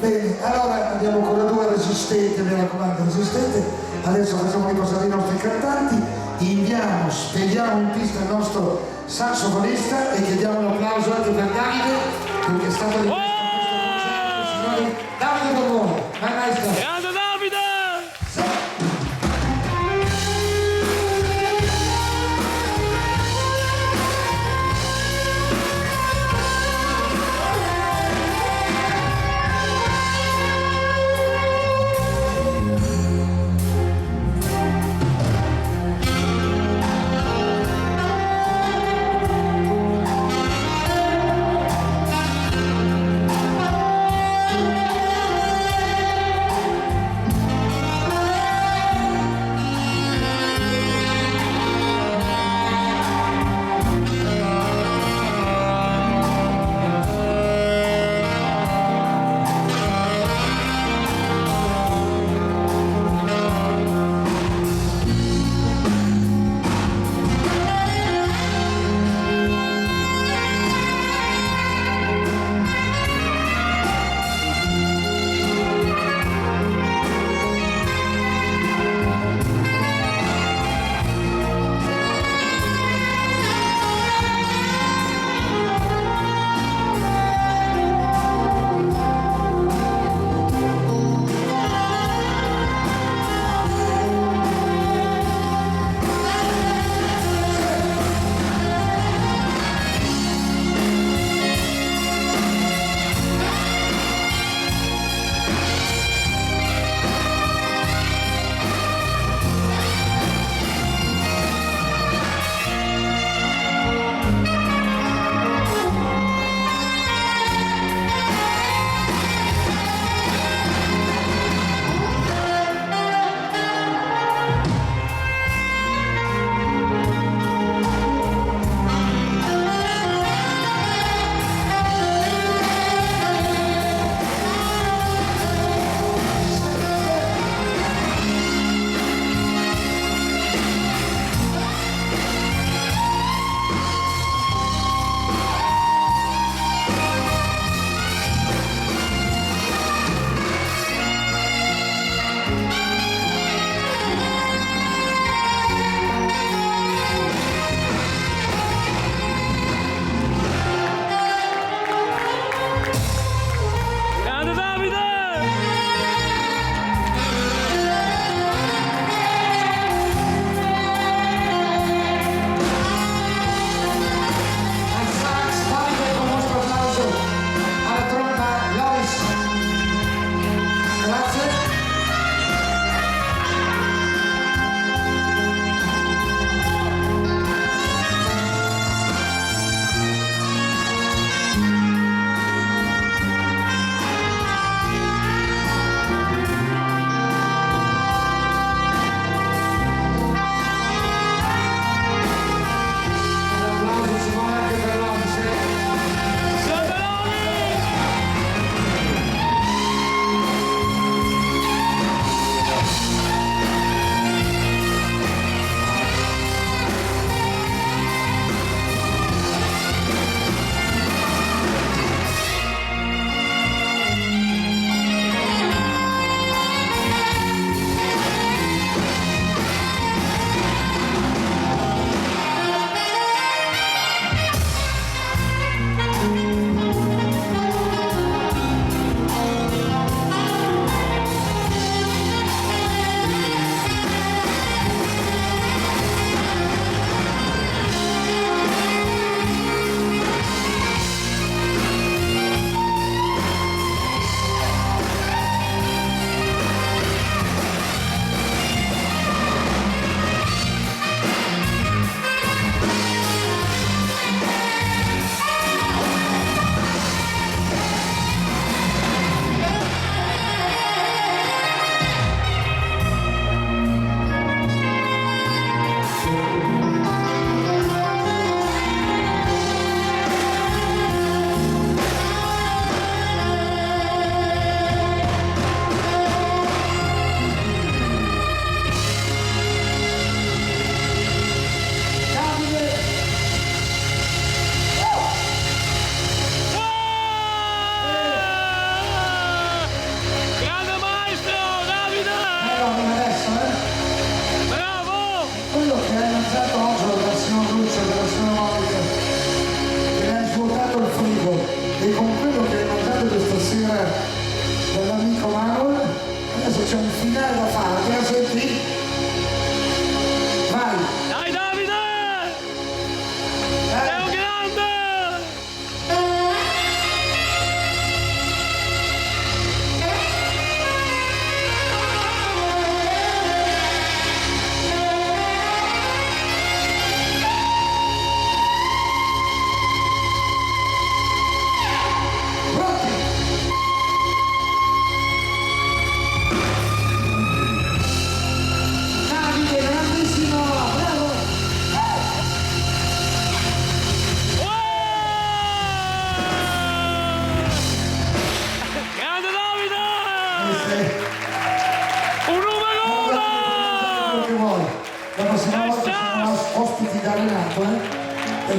Bene, allora andiamo con la due resistente, mi raccomando, resistente. Adesso facciamo riposare i nostri cantanti, inviamo, spediamo in pista il nostro sassofonista e chiediamo un applauso anche per Davide, perché è stato richiesto questo concerto, signori. Davide Borbone, vai maestro! Grande Davide!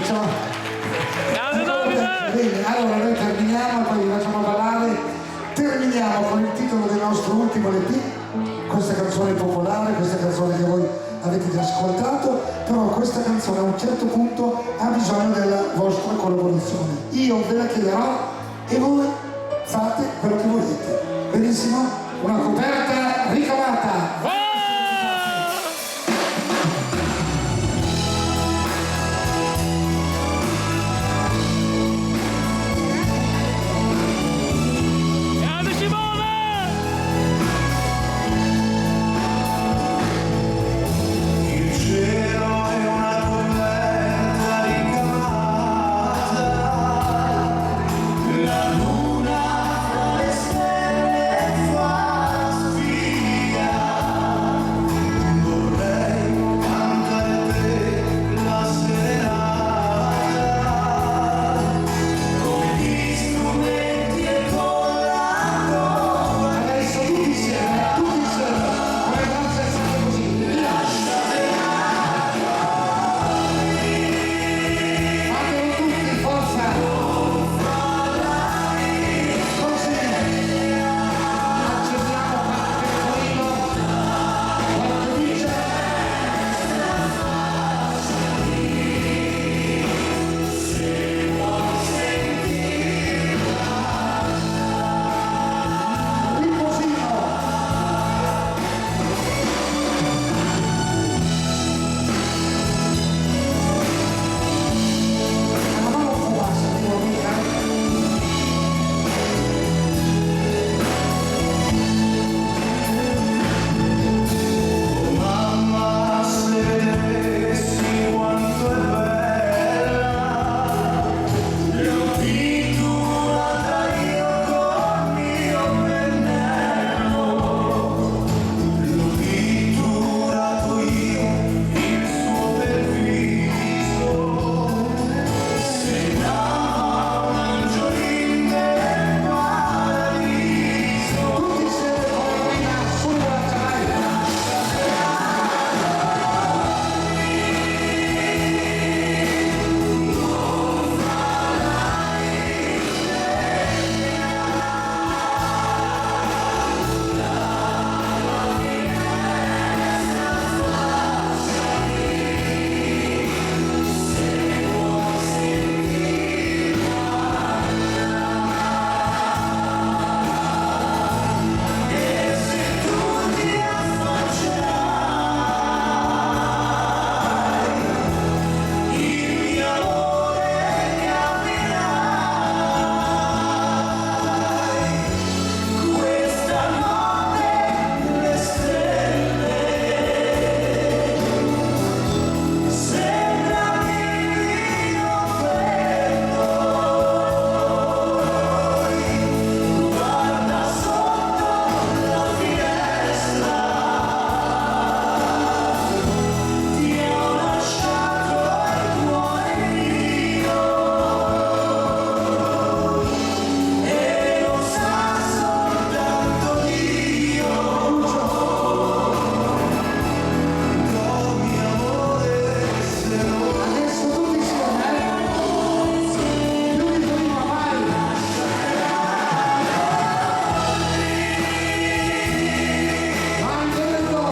ciao. Grande Davide! Bene, allora noi terminiamo e poi vi facciamo ballare. Terminiamo con il titolo del nostro ultimo LP, questa canzone popolare, questa canzone che voi avete già ascoltato, però questa canzone a un certo punto ha bisogno della vostra collaborazione. Io ve la chiederò e voi fate quello che volete. Benissimo? Una coperta ricavata. Grande Simone! Il cielo è una coperta ricamata, la luna fra le stelle fa spia. Vorrei cantare a te la serenata, con gli strumenti e con la coda. Adesso tutti insieme, come danza è sempre così. Via. Fatelo tutti, forza! Così! Accendiamo qualche telefonino, qualche luce. Riposino! La mano fugace, dico mica. Mamma, se vedessi quanto è bella, l'ho pitturata io col mio pennello, l'ho pitturato io il suo bel viso, sembrava un angiolino del paradiso. Tutti insieme con la guida sulla carica. Questa notte le stelle sembra divino per noi. Guarda sotto la finestra, ti ho lasciato il cuore mio e lo sa soltanto Dio. Dormi amore, se non Adesso tutti insieme, più di prima, vai! Anche nel do!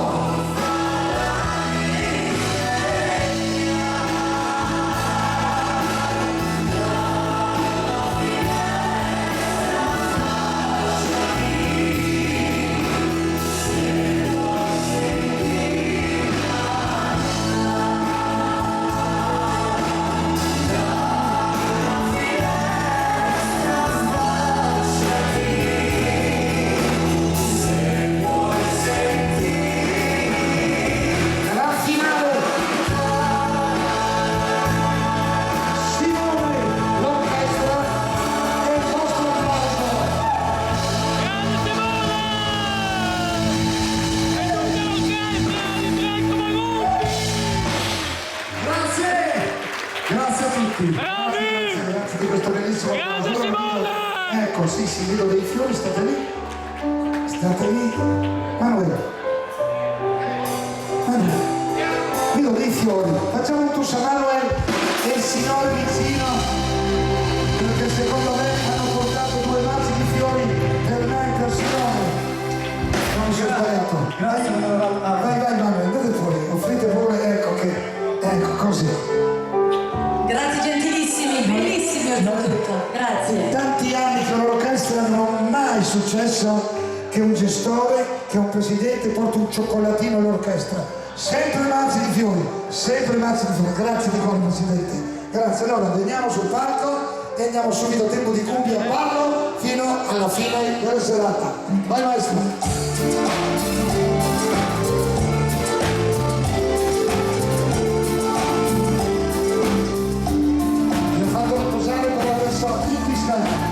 La finale! Simone, l'orchestra e il vostro applauso! Grande Simone! E tutta l'orchestra di Franco Magutti! Grazie! Grazie a tutti! Bravi! Grazie di questo bellissimo Grande applauso. Simone! Ecco, sì, vedo dei fiori, state lì. State lì. Manuela. Manuela. Vedo dei fiori. Facciamo un tusso a Manuel e signore vicino, perché secondo me hanno portato 2 mazzi di fiori per me in persona. Non si è sbagliato. Grazie, Vai, Manuel, andate fuori, offrite pure, ecco così. Grazie gentilissimi, bellissimi oltretutto. Grazie. Tanti anni che un'orchestra non è mai successo che un gestore, che un presidente porti un cioccolatino all'orchestra. Sempre mazzi di fiori, sempre mazzi di fiori. Grazie di cuore, presidente. Grazie. Allora veniamo sul palco e andiamo subito a tempo di cumbia a ballo fino alla fine della serata. Vai maestro. Mi ha fatto posare per la persona più piscata.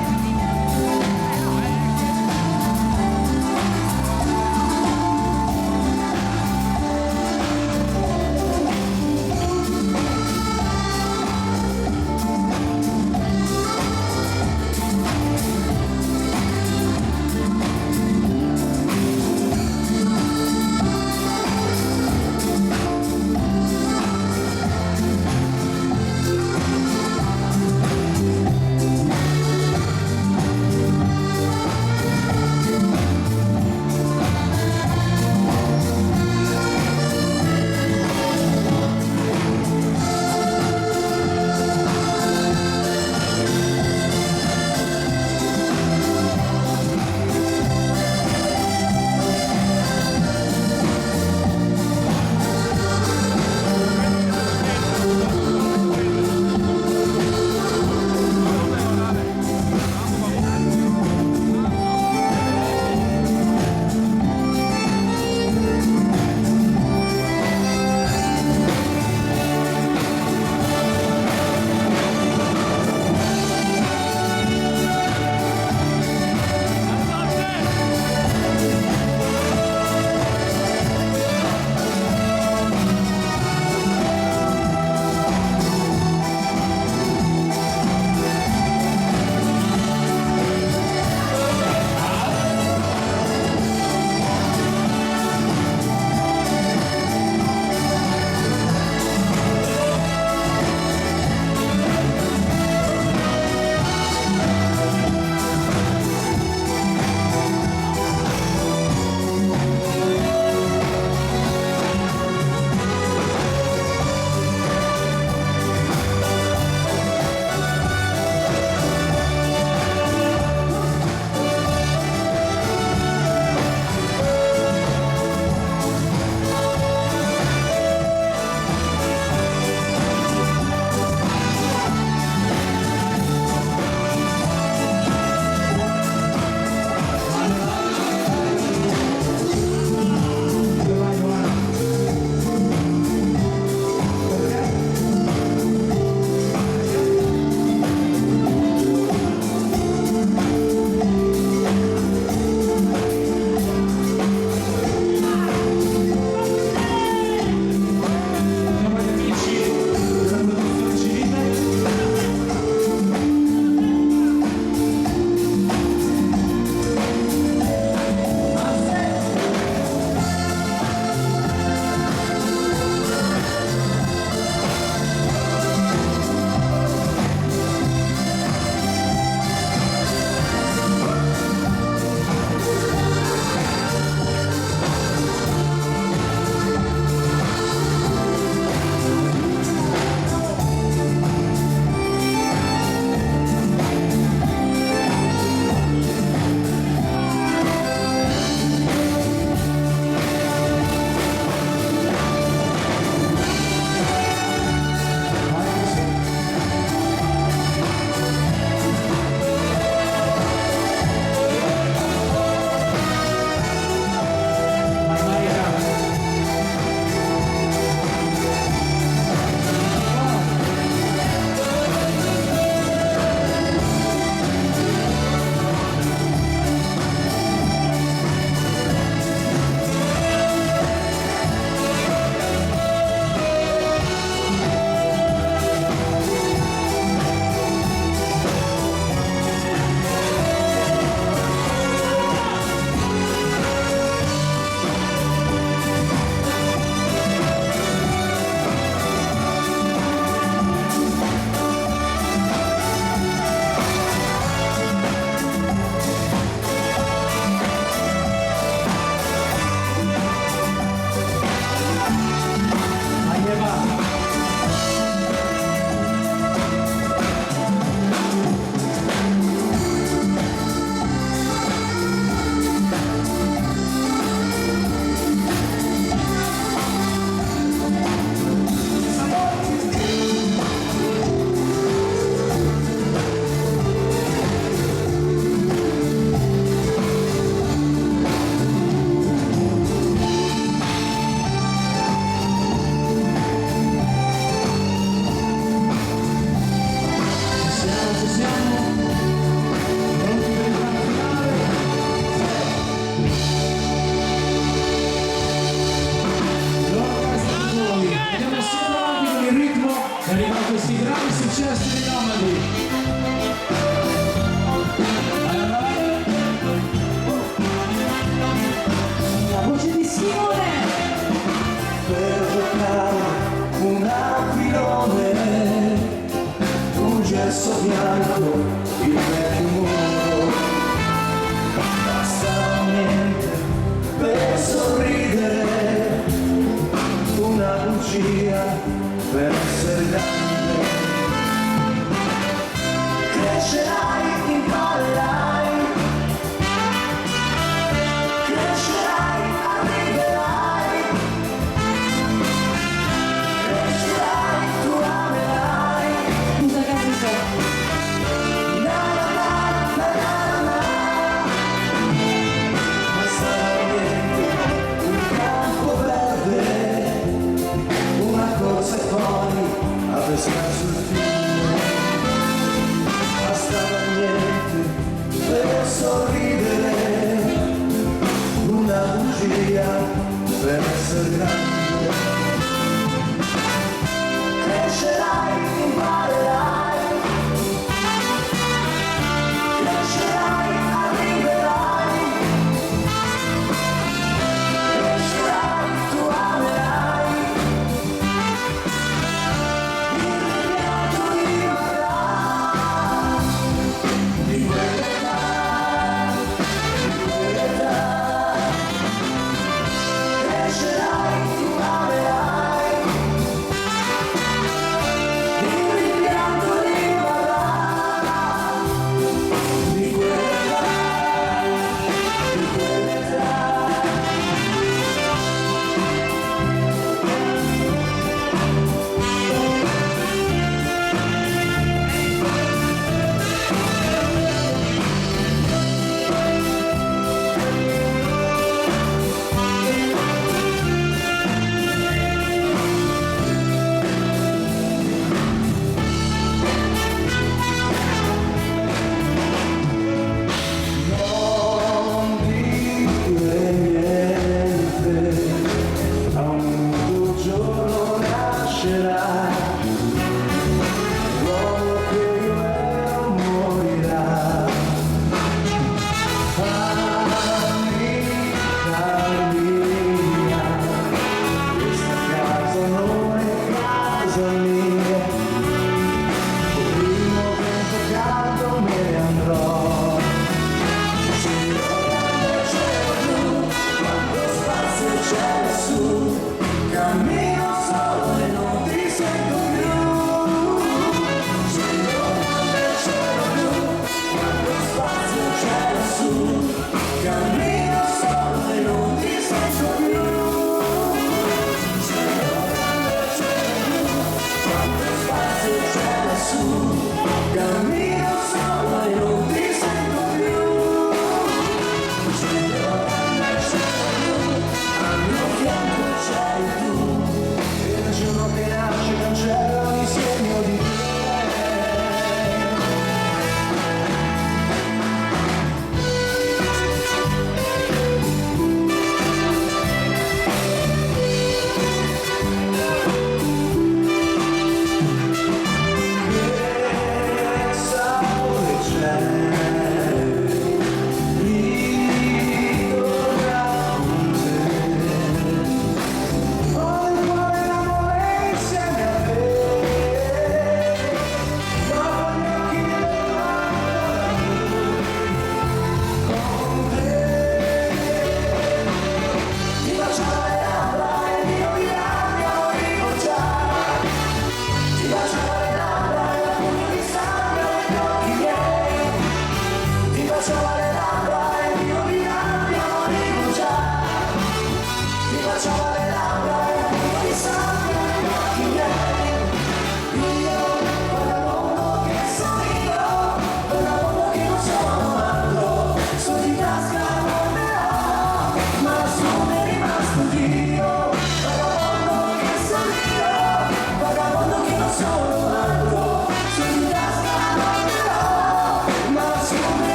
stesso fianco il vecchio muro. Basta niente per sorridere, una bugia per essere grande. Crescerai, imparerai, crescerai, arriverai, crescerai, tu amerai. Scusa Capisco. Na na na na na na. Basta niente, un campo verde, una corsa e poi a pescare sul fiume. Bastava niente per sorridere, una bugia per essere grande. Crescerai, imparerai, crescerai, arriverai, crescerai, tu amerai, il rimpianto rimarrà di quell'età, di quell'età. Crescerai, tu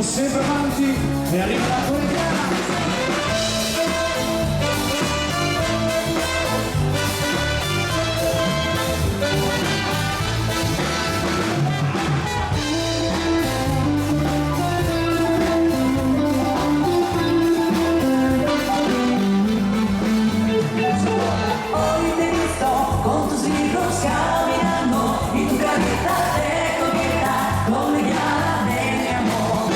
sempre avanti e arriva la Corrigiana. Hoy te he visto con tus libros caminando y tu carita de coqueta colgada de mi amor.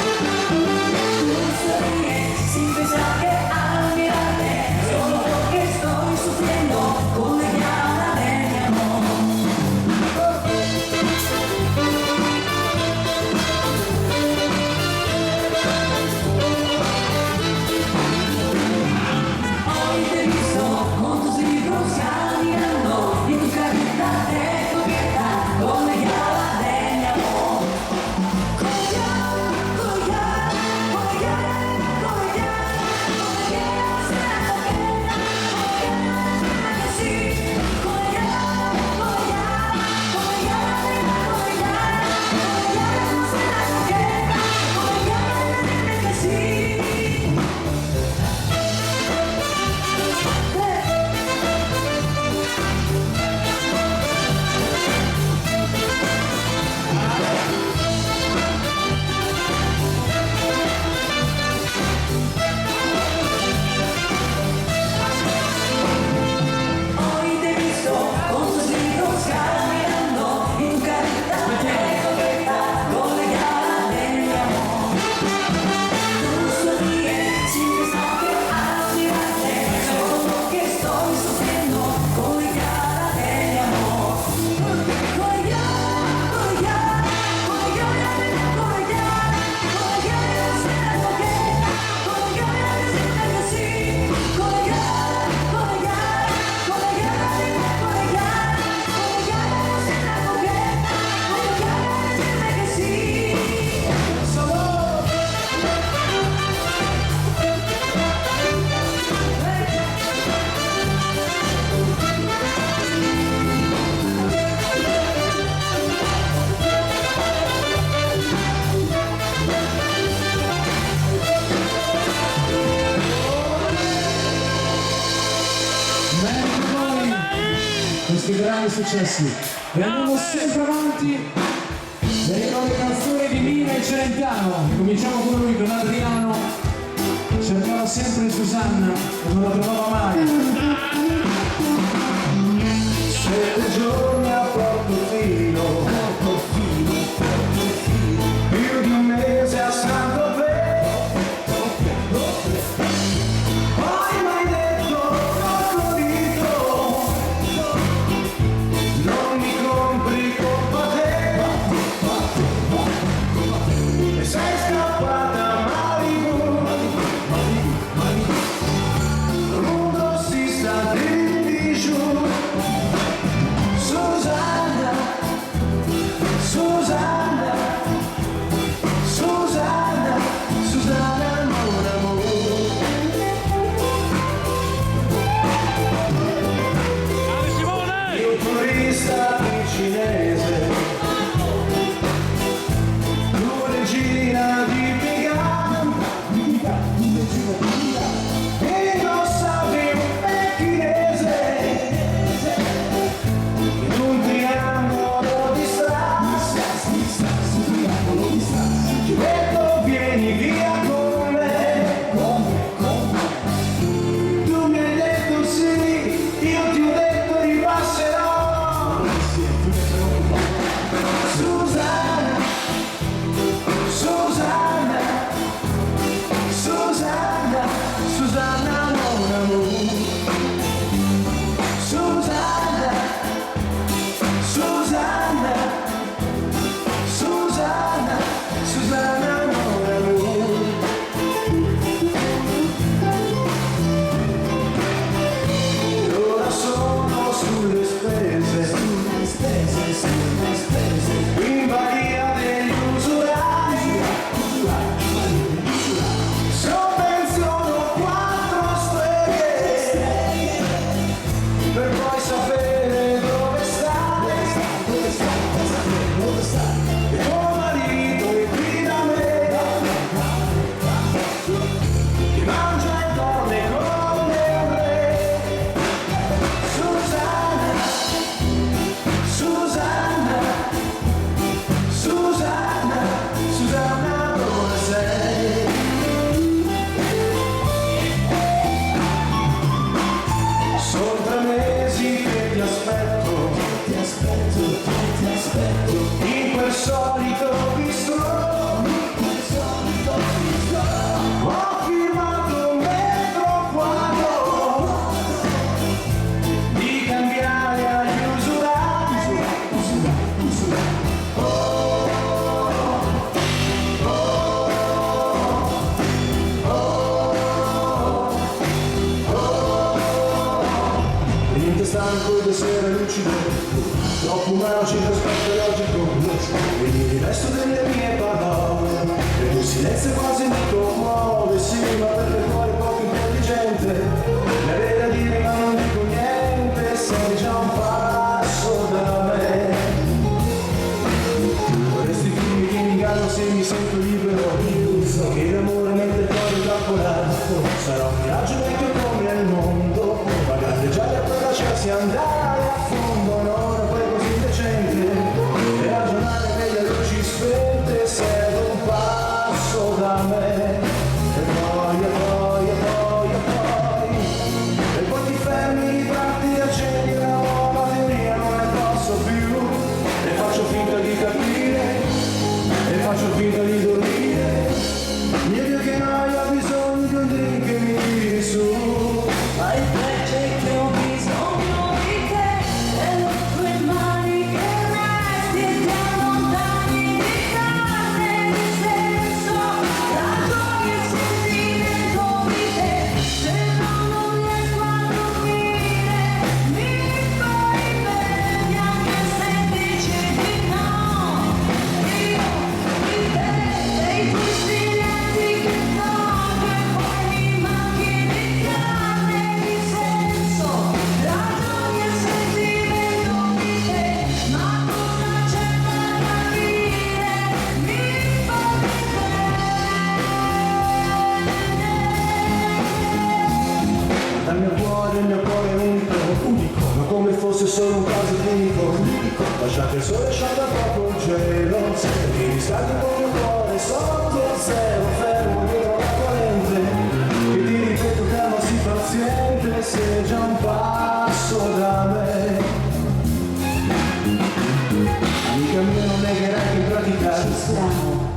Tú sonríes sin pensar que al mirarte solo porque estoy sufriendo colgada de mi amor. Hoy te he visto con tus libros caminando y tu carita de coqueta colgada de mi amor. Colgada, colgada, colgada, colgada, colgada, será coqueta, colgada, que sí. Colgada, colgada, colgada, colgada, colgada, será coqueta, colgada, que sí. Hoy te he visto con tus libros caminando y tu carita de coqueta colgada de mi amor. Tú sonríes sin pensar que al mirarte solo porque estoy sufriendo colgada de mi amor. Colgada, colgada, colgada, colgada, colgada, será coqueta, colgada, decirte que sí. Colgada, colgada, colgada, colgada, colgada, será coqueta, colgada, decirte que sí. Bene per voi questi grandi successi e andiamo sempre avanti. Vengono le canzoni di Mina e Celentano. Cominciamo con lui, con Adriano. Cercava sempre Susanna e non la trovava mai. 7 giorni a Portofino, più di un mese a Saint-Tropez. Poi m'hai detto coccolito, non mi compri colpa te, e sei scappata a Malibu. Il mondo si e niente stanco di essere lucido, troppo umano circospetto e logico, e mi rivesto delle mie parole, e il silenzio quasi mi commuove, sì, ma perché il cuore è poco intelligente, mi aveva da dire ma non dico niente, sei già un passo da me. Vorresti dirmi che mi inganno se mi sento libero, che l'amore mette il cuore trappolato, sarà un viaggio vecchio come il mondo, ma galleggiare per lasciarsi andare a fondo, non poi così decente, e ragionare nelle luci spente, serve un passo da me, e poi, e poi, e poi, e poi, e poi ti fermi, riparte, accendi una nuova teoria, non ne posso più, e faccio finta di capire, e faccio finta di dormire, mio Dio che noia, ho bisogno di un drink che mi tiri su. Hai frecce che ho bisogno di te, e le tue mani che resti e ti allontani di carne e di senso, ragioni e sentimento di te, se no non riesco a dormire, mi fai bene anche se dici di no, io di te, dei tuoi silenzi che toglio e poi mi manchi di carne e di senso, ragioni e sentimento di te, ma cosa c'è da capire, mi fai Dal mio cuore, il mio cuore è unico, ma come fosse solo un caso clinico, lasciate il sole, sciolta proprio il cielo, mi riscaldi con il mio cuore sotto zero, fermo dietro la corrente, che ti ripeto calmo, sii paziente, sei già un passo da me. Amica mia, non negherai che in pratica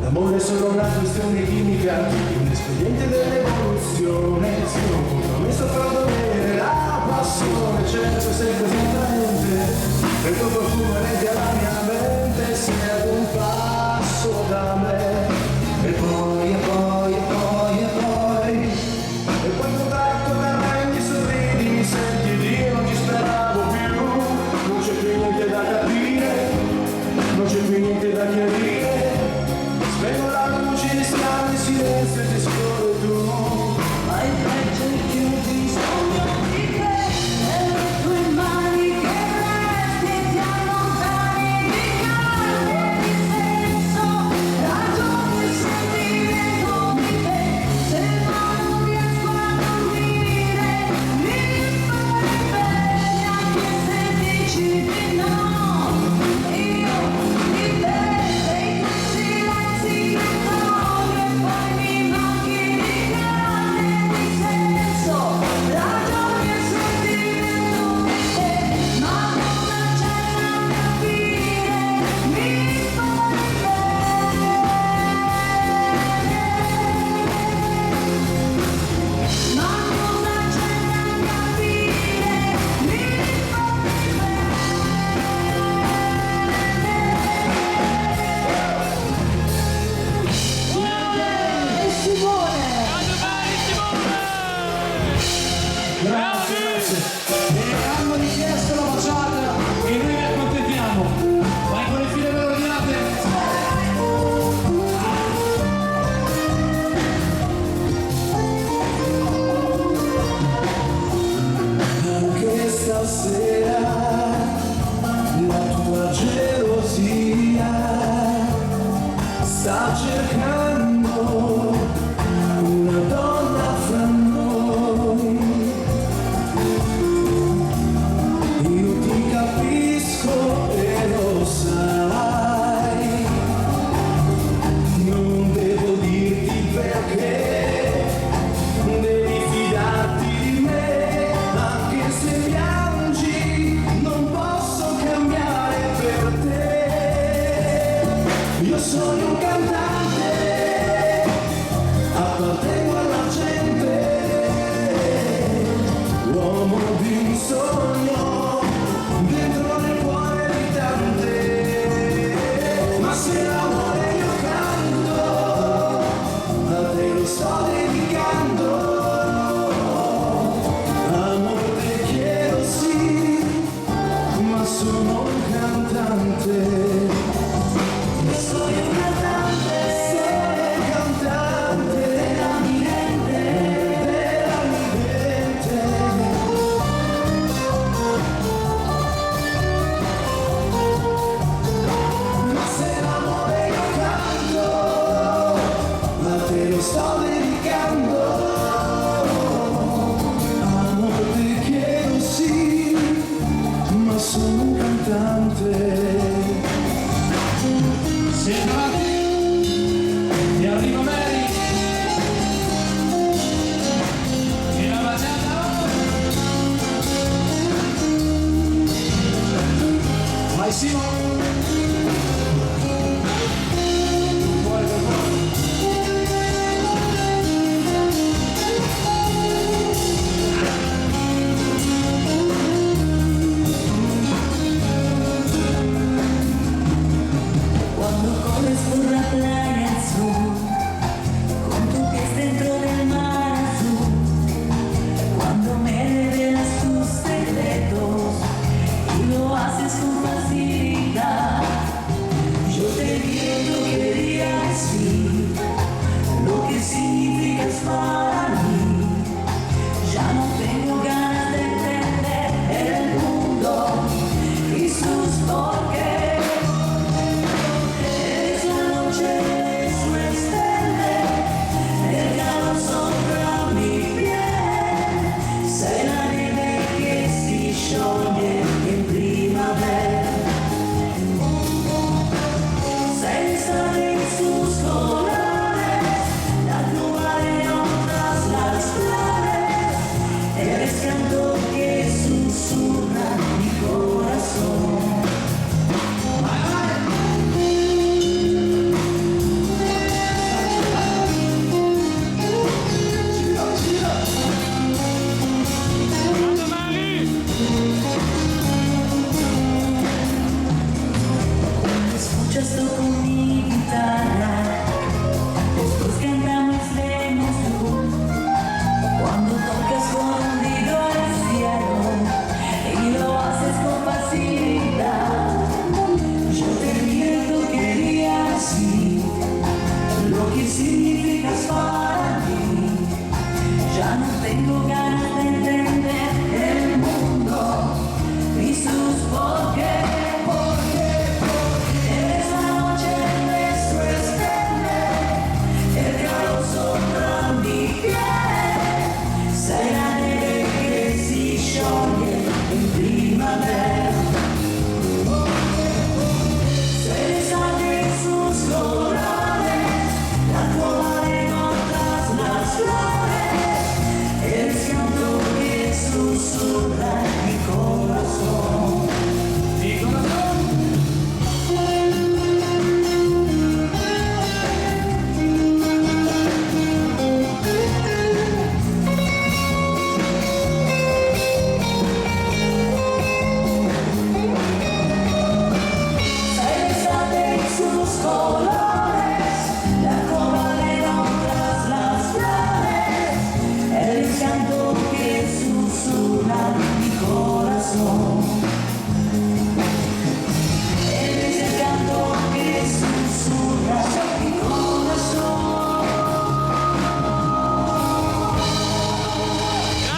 l'amore è solo una questione chimica, un espediente dell'evoluzione, sì, un compromesso fra dovere, la passione, certo sei così attraente, e il tuo profumo rende alla mia mente, serve un passo da me, e poi, e poi, e poi, e poi, e poi tu tratto da me, mi sorridi, mi senti dire, non ci speravo più, non c'è più niente da capire, non c'è più niente da chiarire, spengo la luce, riscaldi il silenzio e ti scorro tu. hai frecce che ho bisogno di te, e le tue mani che resti e ti allontani di carne e di senso, ragioni e sentimento di te, se non riesco a dormire, mi fai bene anche se dici di no, io di te, dei tuoi silenzi che toglio e poi mi manchi di carne e di senso, ragioni e sentimento di te, ma cosa c'è da capire, mi fai bene, ma cosa c'è da capire, mi fai bene. Simone! Grande Mari Simone! Grazie, grazie. E hanno richiesto la baciata e noi vi accontentiamo. Vai con le file ben ordinate. Anche stasera la tua gelosia sta cercando una donna fra noi. Io ti capisco e lo sai, non devo dirti perché, devi fidarti di me, anche se piangi non posso cambiare per te. Io sono un cantante Massimo. Fuori per fuori. Cuando corres por la playa azul, con tu pies dentro del mar azul, cuando me revelas tus secretos y lo haces con facilidad, yo te quiero quería decir lo que significas para mí. Ya no tengo ganas de entender el mundo y sus porqués. Es la noche de su estela, el calor sopra mi piel, sei la neve che si scioglie in primavera, sei l'estate en sus colores, la nube en otras las flores, eres canto que susurra mi corazón. Grande Mari! Escuchas toco mi guitarra, después cantamos leemos tú. Cuando tocas escondido al cielo y lo haces con facilidad, yo te miento quería decir lo que significas para mí. Ya no tengo ganas de entender el mundo y sus porqués. Eres la noche de nuestro estela, el calor sopra mi piel, sei la neve che si scioglie in primavera, sei l'estate en sus colores, la nuova en otras las flores, eres canto que susurra mi corazón. Mi corazón. Sei l'estate en sus colores, la cova de otras las flores, el canto que susurra mi corazón. Eres el canto que susurra mi corazón.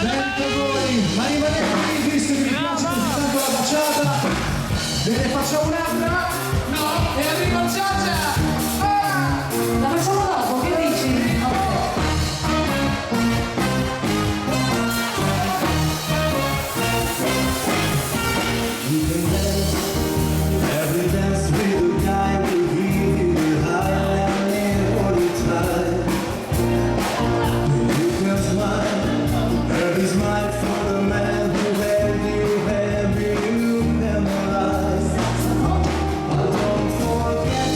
Bene per voi, ma rimanete qui, visto che vi piace così tanto la baciata. Ve ne facciamo un'altra? No, e arriva Giorgia! Ah! La facciamo dopo, che dici? You can dance, every dance with a guy will give you high and all the time. You can smile, every smile for the man who had you memorized. But don't forget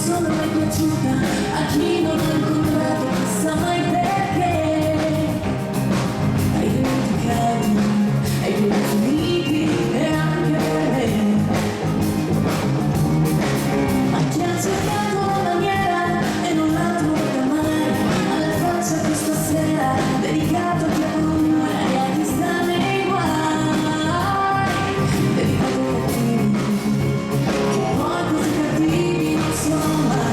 sono mai piaciuta, a chi non ho incontrato chissà mai perché. Hai dimenticato, hai finiti e anche me. Ma chi ha cercato la maniera e non l'ha trovata mai, alla faccia questa sera, dedicato a chi ha paura e a chi sta nei guai. Dedicato a cattivi, che poi così cattivi non sono mai.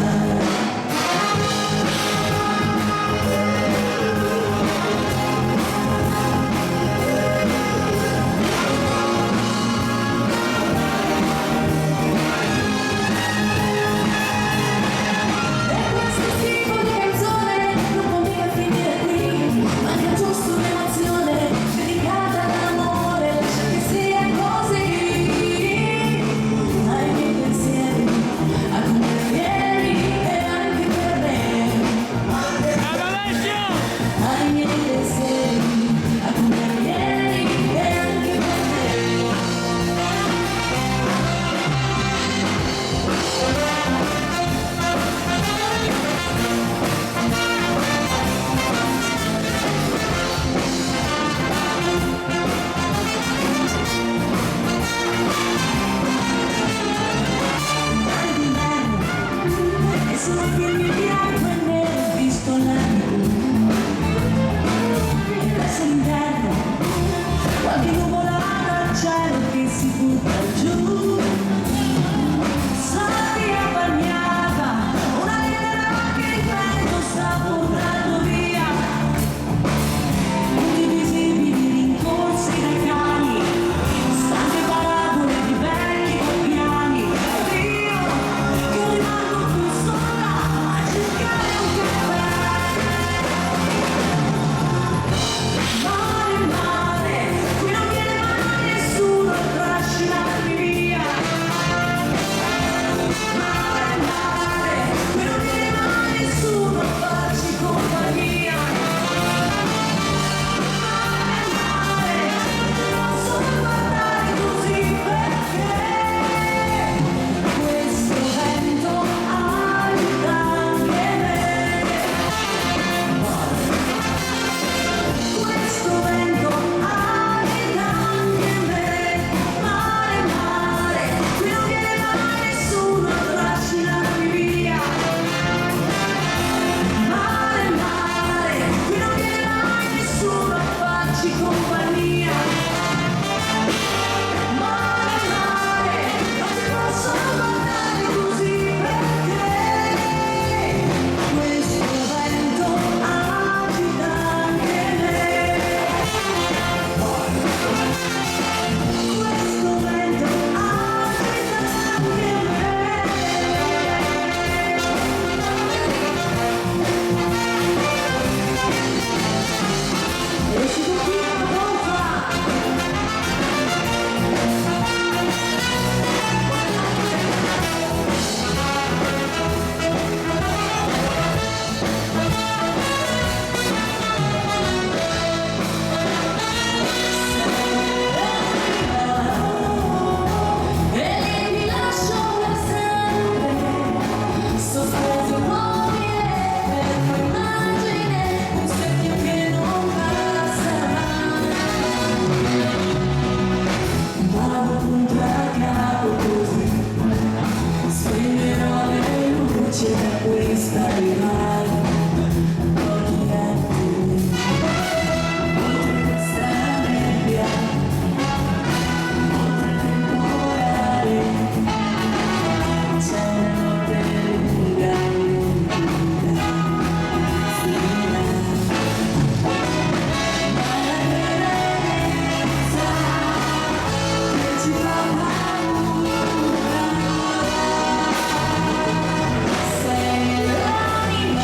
E questo tipo di canzone non poteva finire qui, manca giusto un'emozione dedicata all'amore, lascia che sia così. Ai miei pensieri, a come vieni e anche per me. Ai miei pensieri, a come vieni e anche per me. E sono film bianco e nero, visto l'anno e verso l'inverno, qualche nuvolata al cielo che si butta giù. Sabbia bagnata, una lettera che il vento sta portando via, indivisibili rincorsi dai cani, stanche parabole di vecchi piani. Io rimango più sola a cercare un caffè. Mare, mare, qui non viene mai nessuno a trascinarmi via. Mare, mare, qui non viene mai nessuno a farci compagnia. Mare, mare, non posso guardare così perché questo vento agita anche me. Questo vento agita anche me. Mare, mare, qui non viene mai nessuno a trascinarmi via. Mare, mare, qui non viene mai nessuno a farci compagnia. Mare, mare, non ti posso guardare così perché questo vento agita anche me. Questo vento agita anche me. E si continua a e mi lascio per sempre, sospeso immobile per tua immagine, un specchio che non passa. Vado punto a capo così, spegnerò le luci da questa rivalta. Pochi attimi, oltre questa nebbia, oltre il temporale, c'è una notte lunga, lunga, fila. Ma la tenerezza che ci fa paura, sei l'anima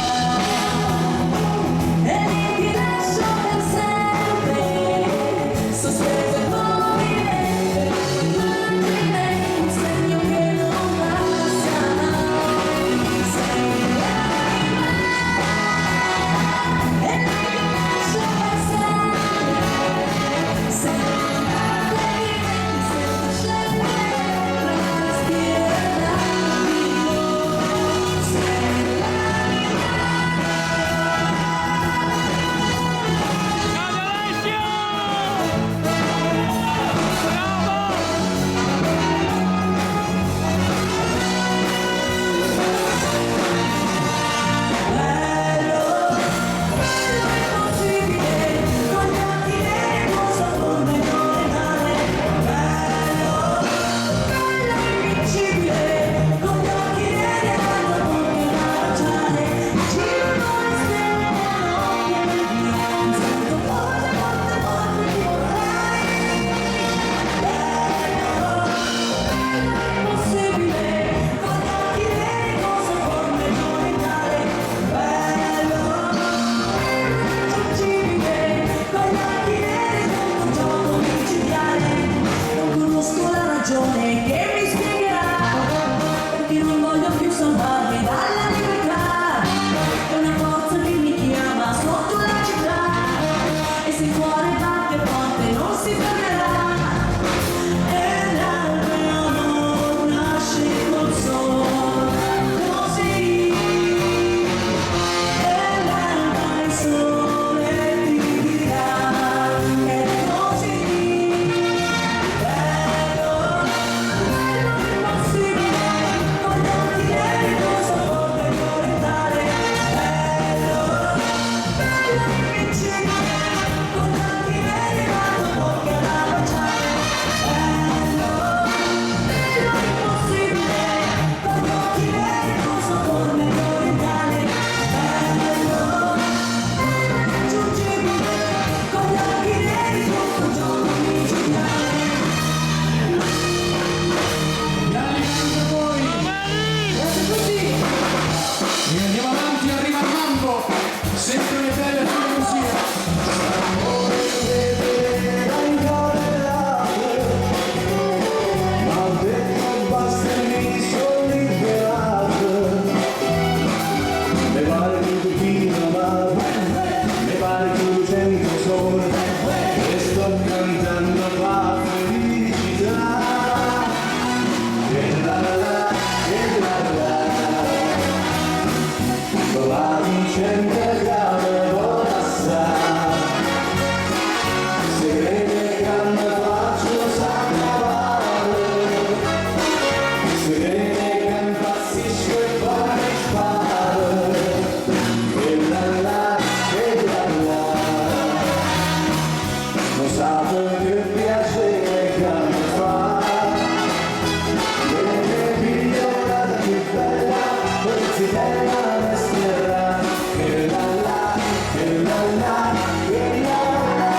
bella resterà. Che la la, che la la, che la la.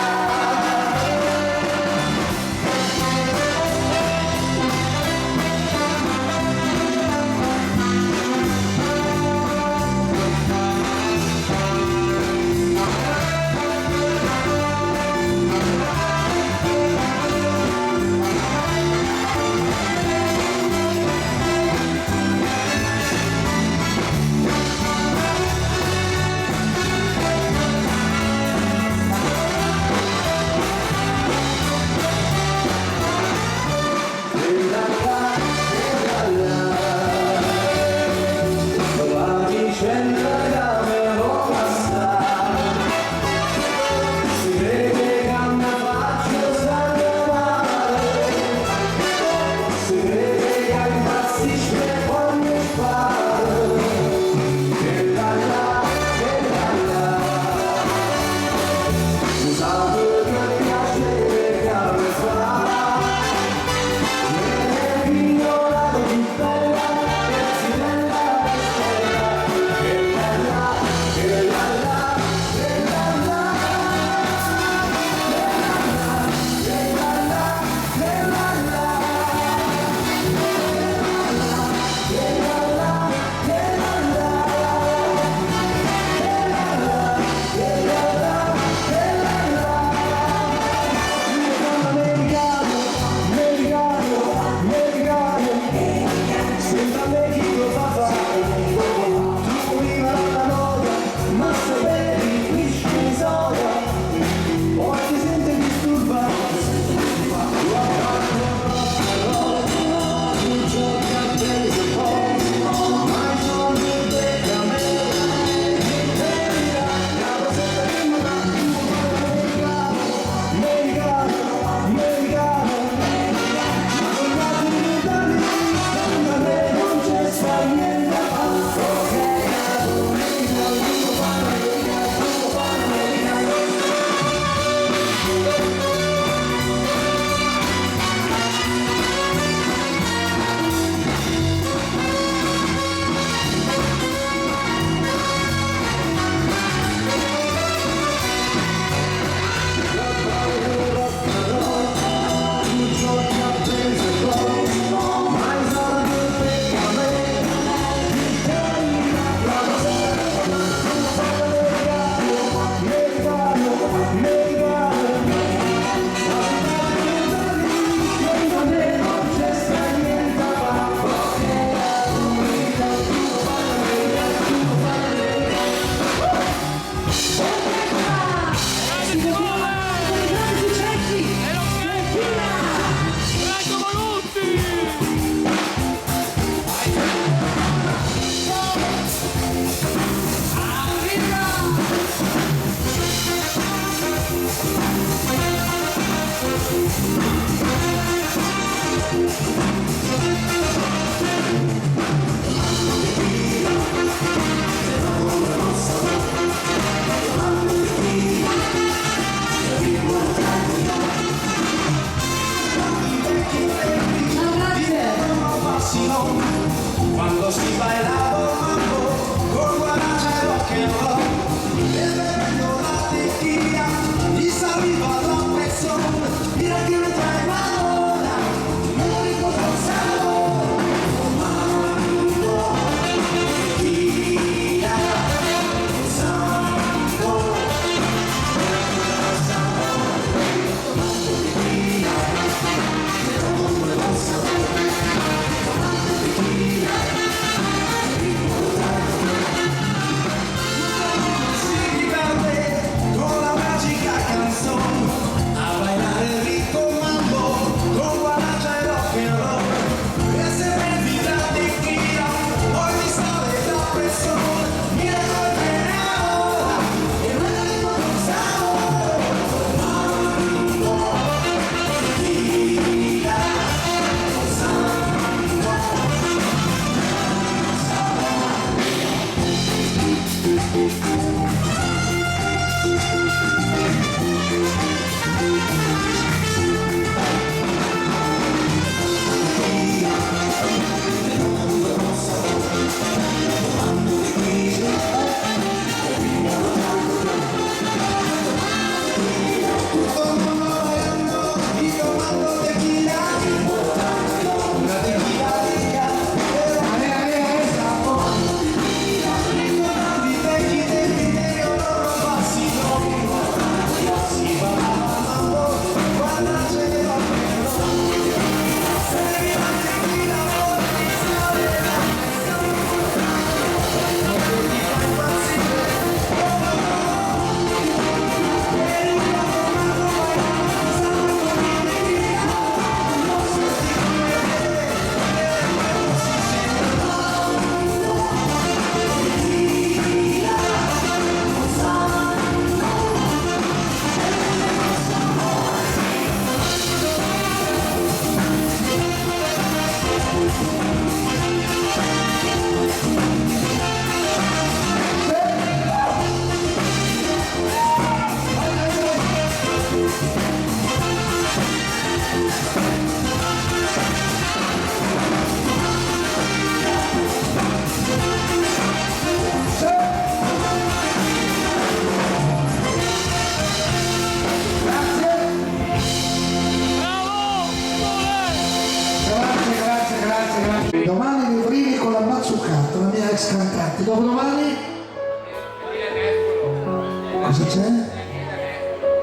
Cosa c'è?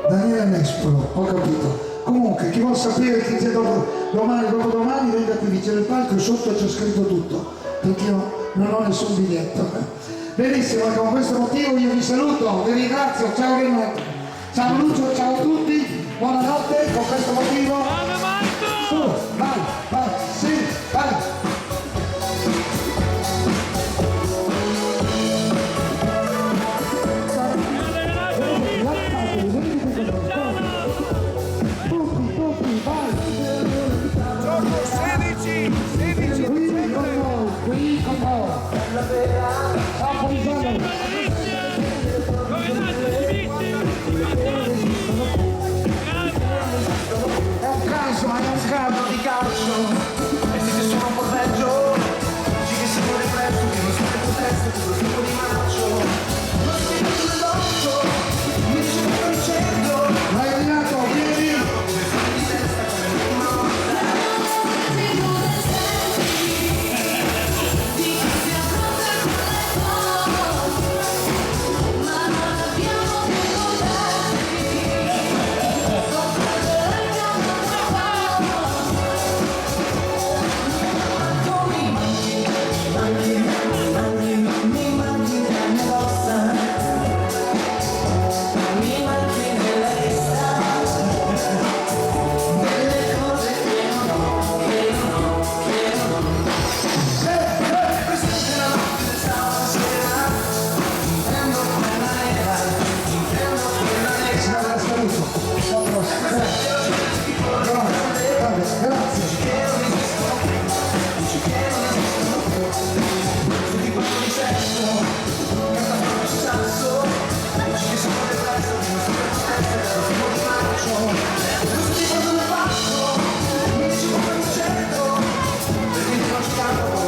Daniele Nespolo, ho capito. Comunque, chi vuol sapere chi c'è domani, dopodomani, venga qui vicino al palco e sotto c'è scritto tutto, perché io non ho nessun biglietto. Benissimo, con questo motivo io vi saluto, vi ringrazio, ciao Renato, ciao Lucio, ciao a tutti, buonanotte, con questo motivo. Vai, vai, sì, vai. Di calcio e siete solo un po' peggio ci che siamo represso che non siete proteste tutto il tipo di marcio non siete sul doccio mi dice che non cerco Vai Renato, vieni!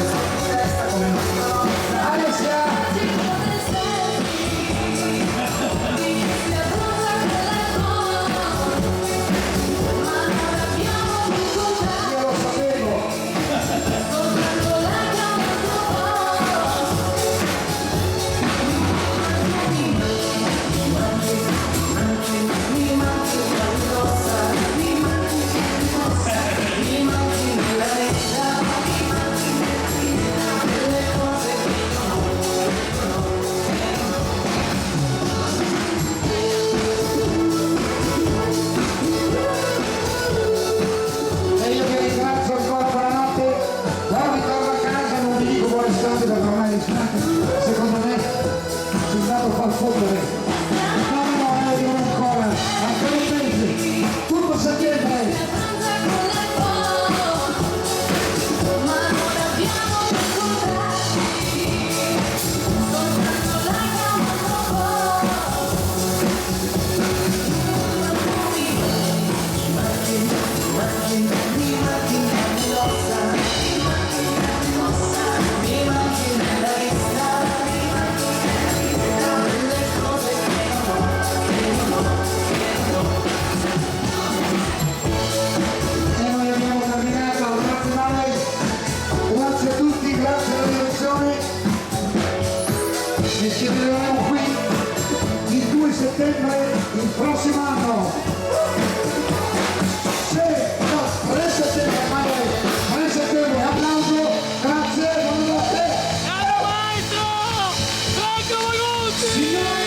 di testa come una mossa secondo me si è dato far fottere. No, io ancora, anche non pensi, tutto settembre. E ci vedremo qui il 2 settembre il prossimo anno. No, 3 settembre, Manuel, 3 settembre, applauso, grazie, buonanotte. Maestro! Franco Magutti!